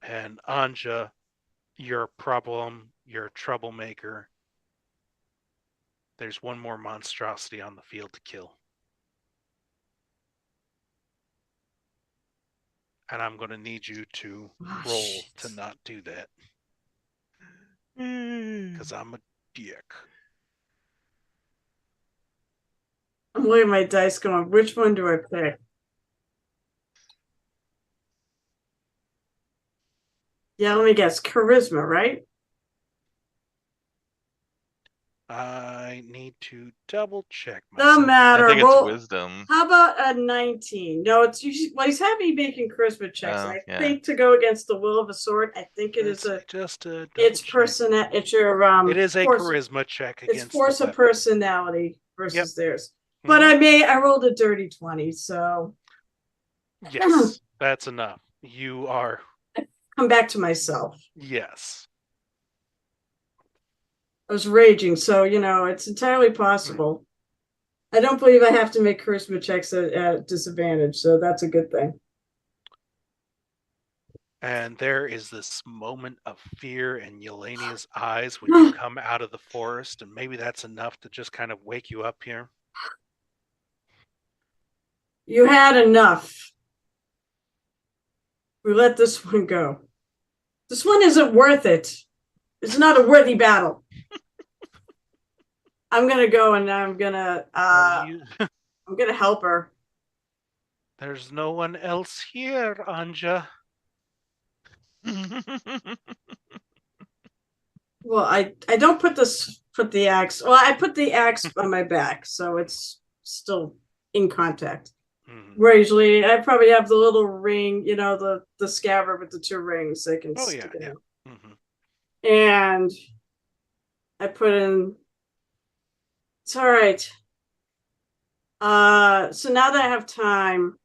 And Anja, you're a problem, you're a troublemaker. There's one more monstrosity on the field to kill. And I'm going to need you to roll to not do that. Because I'm a dick. I'm looking at my dice going, which one do I pick? Yeah, let me guess. Charisma, right? I need to double check myself. No matter. I think it's wisdom. How about a 19? No, it's usually, well, he's having me making charisma checks. I think to go against the will of a sword, I think it is it's personal. It's your It is a charisma check against. It's force of personality versus theirs. But I rolled a dirty 20, so yes, that's enough. You are. Come back to myself. Yes. I was raging, so it's entirely possible. I don't believe I have to make charisma checks at disadvantage, so that's a good thing. And there is this moment of fear in Yelenia's eyes when you come out of the forest, and maybe that's enough to just kind of wake you up here. You had enough. We let this one go. This one isn't worth it. It's not a worthy battle. I'm gonna go and I'm gonna help her. There's no one else here, Anja. Well, I don't put the axe. Well, I put the axe on my back, so it's still in contact. Where usually I probably have the little ring, the scabbard with the 2 rings. They can stick it in. And I put in. It's all right. So now that I have time,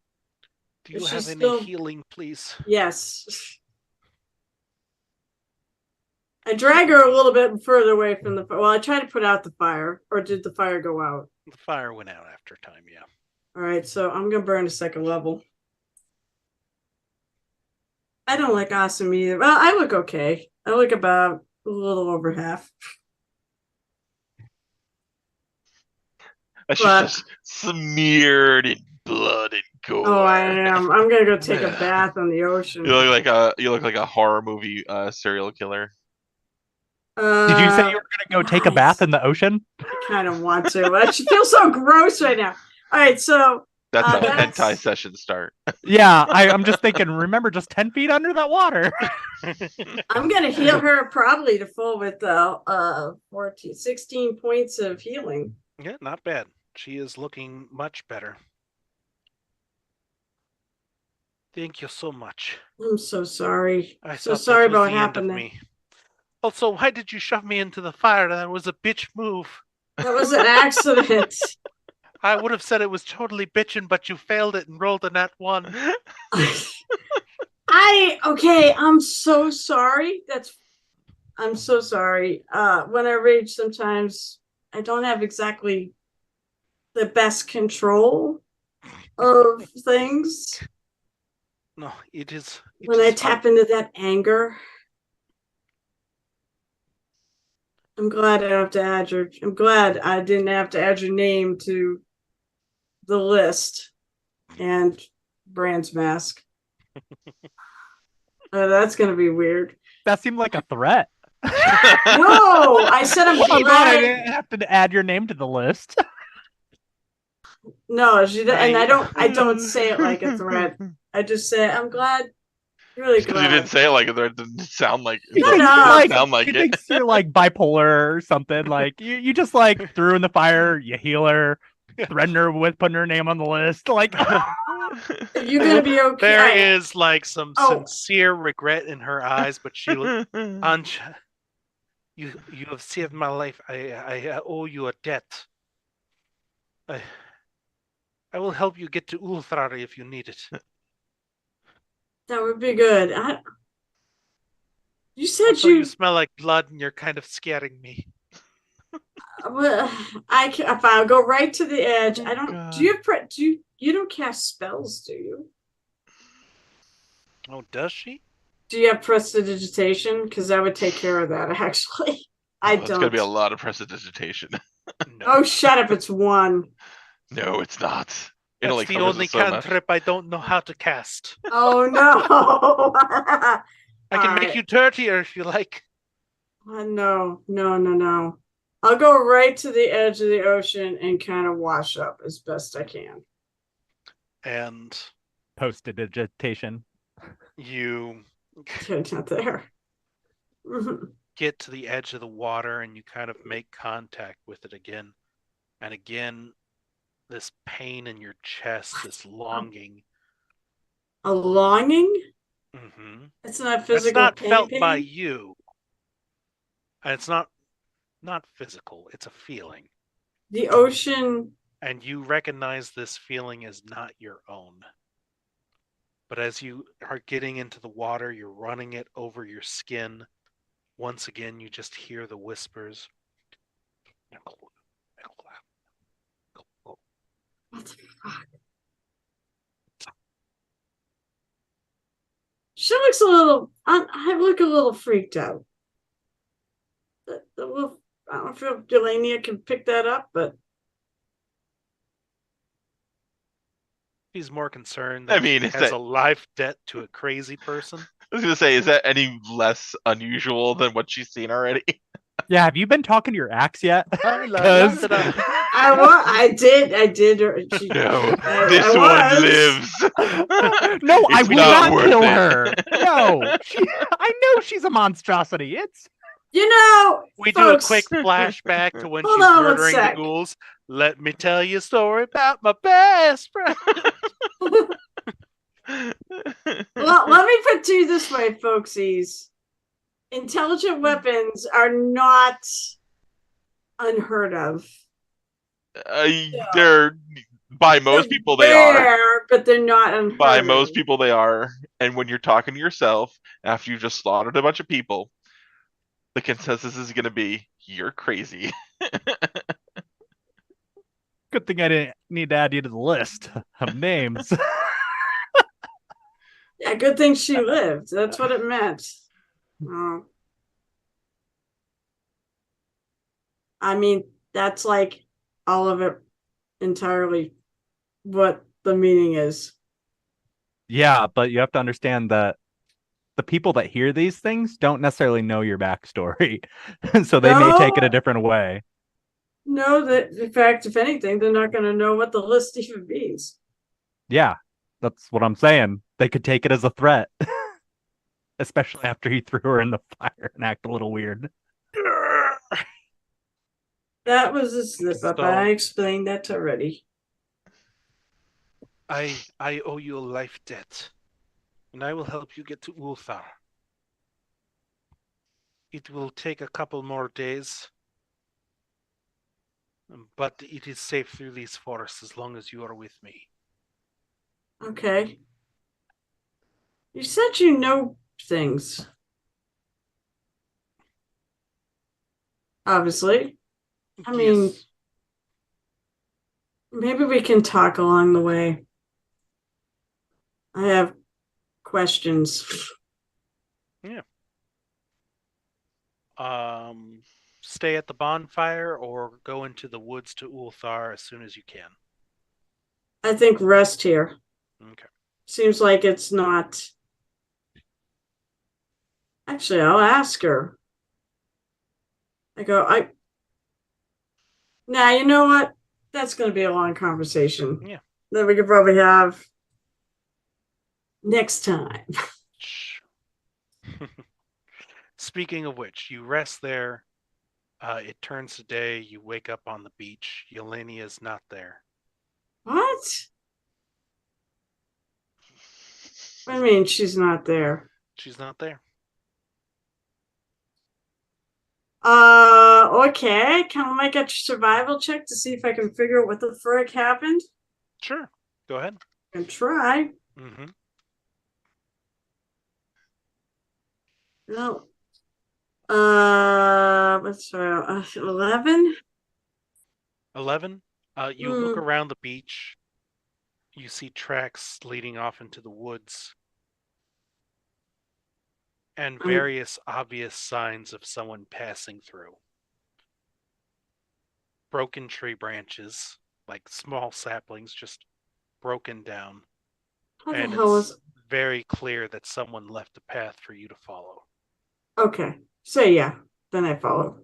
do you have any healing, please? Yes. I drag her a little bit further away from the. Well, I try to put out the fire, or did the fire go out? The fire went out after time. Yeah. All right, so I'm gonna burn a second level. I don't look awesome either. Well, I look okay. I look about a little over half. She's But- just smeared in blood and gore. Oh, I am. I'm gonna go take a bath on the ocean. You look like a horror movie serial killer. Did you say you were gonna go take a bath in the ocean? I kind of want to. I feel so gross right now. All right, so That's how that's- hentai sessions start. Yeah, I'm just thinking. Remember, just 10 feet under that water. I'm gonna heal her probably to full with 16 points of healing. Yeah, not bad. She is looking much better. Thank you so much. I'm so sorry. I So thought that sorry was about what the end of happened there. me. Also, why did you shove me into the fire? That was a bitch move. That was an accident. I would have said it was totally bitchin', but you failed it and rolled a nat 1. Okay, I'm so sorry. I'm so sorry. When I rage, sometimes I don't have exactly the best control of things. No, it is. When I tap into that anger, I'm glad I don't have to add your. I'm glad I didn't have to add your name to the list and Brand's mask. That's gonna be weird. That seemed like a threat. No, I said I'm I'm glad I glad. didn't have to add your name to the list. No, and I don't say it like a threat. I just say I'm glad. Really Because glad. you didn't say it like it didn't sound like it. No, It no. didn't sound like He it. thinks you're like bipolar or something. Like you just like threw in the fire, you heal her, threaten her with putting her name on the list. Like You're gonna be okay. There is like some Oh. sincere regret in her eyes, but she looked. Anja, you have saved my life. I owe you a debt. I will help you get to Ulthrari if you need it. That would be good. You said Also, you smell like blood and you're kind of scaring me. Well, if I'll go right to the edge. Oh, I don't. God. Do you don't cast spells? Do you? Oh, does she? Do you have prestidigitation? Because that would take care of that. Actually, I It's don't. gonna be a lot of prestidigitation. No. Oh, shut up! It's one. No, it's not. It That's only the covers only us so much. cantrip I don't know how to cast. Oh no! I can make you dirtier if you like. No. I'll go right to the edge of the ocean and kind of wash up as best I can. And post-digitation. you Not there. get to the edge of the water and you kind of make contact with it again. And again, this pain in your chest, this longing. A longing? Mm-hmm. It's not It's physical. not felt pain? by you. And it's not physical. It's a feeling. The ocean. And you recognize this feeling as not your own. But as you are getting into the water, you're running it over your skin. Once again, you just hear the whispers. What the fuck? She looks a little. I look a little freaked out. I don't know if Delania can pick that up, but She's more concerned that I mean, she is has that- a life debt to a crazy person. I was gonna say, is that any less unusual than what she's seen already? Yeah, have you been talking to your axe yet? I did. She, No, I this was. one lives. No, I It's will not not worth kill it. her. No, I know she's a monstrosity. It's You know, We folks, do a quick flashback to when Hold she's on one murdering the sec. ghouls. Let me tell you a story about my best friend. Well, let me put it to you this way, folksies. Intelligent weapons are not unheard of. They're by most They're people they are. rare, but they're not unheard By of. most people they are. And when you're talking to yourself after you just slaughtered a bunch of people, the consensus is going to be you're crazy. Good thing I didn't need to add you to the list of names. Yeah, good thing she lived. That's what it meant. Oh. I mean, that's like all of it entirely what the meaning is. Yeah, but you have to understand that the people that hear these things don't necessarily know your backstory. So they may take it a No, different way. no, that in fact, if anything, they're not going to know what the list even means. Yeah, that's what I'm saying. They could take it as a threat, especially after he threw her in the fire and act a little weird. That was a slip up. So- I explained that already. I owe you a life debt, and I will help you get to Ulthar. It will take a couple more days, but it is safe through these forests as long as you are with me. Okay. You said you know things. Obviously. I mean, Yes. maybe we can talk along the way. I have questions. Stay at the bonfire or go into the woods to Ulthar as soon as you can. I think rest here. Okay. Seems like it's not. Actually, I'll ask her. Nah, you know what? That's going to be a long conversation. Yeah. That we could probably have next time. Shh. Speaking of which, you rest there. It turns to day. You wake up on the beach. Yelenia's not there. What? I mean, she's not there. She's not there. Okay. Can I make a survival check to see if I can figure out what the frick happened? Sure. Go ahead. And try. Mm-hmm. No. What's 11? 11. You look around the beach. You see tracks leading off into the woods. And various obvious signs of someone passing through. Broken tree branches, like small saplings, just broken down. How the And hell it's was? very clear that someone left a path for you to follow. Okay. So yeah, then I follow.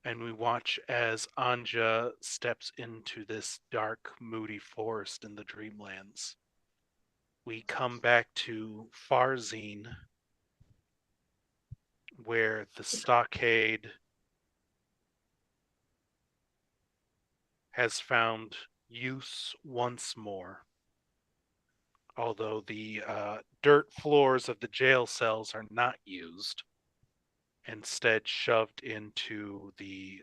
And we watch as Anja steps into this dark, moody forest in the Dreamlands. We come back to Farzine, where the stockade has found use once more. Although the dirt floors of the jail cells are not used, instead shoved into the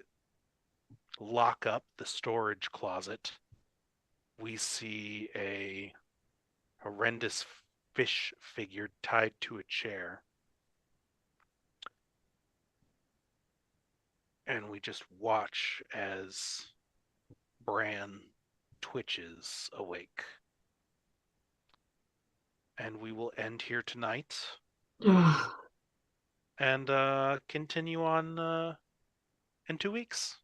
lockup, the storage closet, we see a horrendous fish figure tied to a chair. And we just watch as Bran twitches awake. And we will end here tonight and continue on in 2 weeks.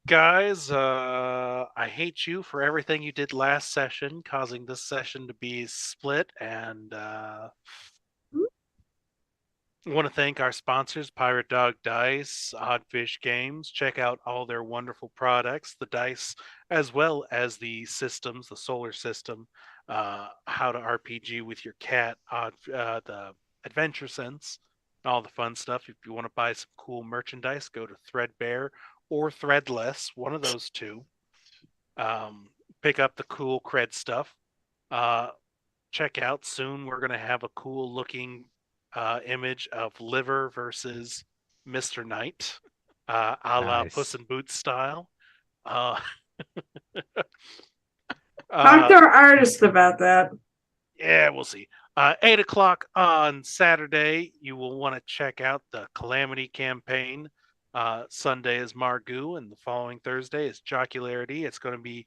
Guys, I hate you for everything you did last session, causing this session to be split, and I want to thank our sponsors, Pirate Dog Dice, Oddfish Games. Check out all their wonderful products, the dice, as well as the systems, the solar system, how to RPG with your cat, the Adventure Sense, all the fun stuff. If you want to buy some cool merchandise, go to Threadbare or Threadless, one of those two. Pick up the cool CRED stuff. Check out soon, we're going to have a cool looking image of Liver versus Mr. Knight, a la Nice. Puss in Boots style. Talk to our artist about that. Yeah, we'll see. 8 o'clock on Saturday, you will want to check out the Calamity campaign. Sunday is Margoo, and the following Thursday is Jocularity. It's going to be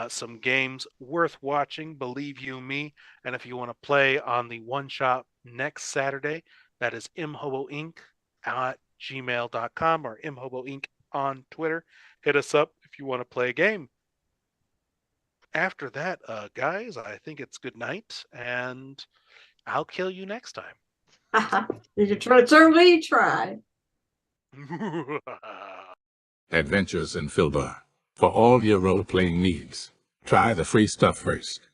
some games worth watching, believe you me. And if you want to play on the one shot next Saturday, that is imhoboinc at gmail.com or imhoboinc on Twitter. Hit us up if you want to play a game. After that, guys, I think it's good night, and I'll kill you next time. You try, certainly try. Adventures in Filbar. For all your role-playing needs, try the free stuff first.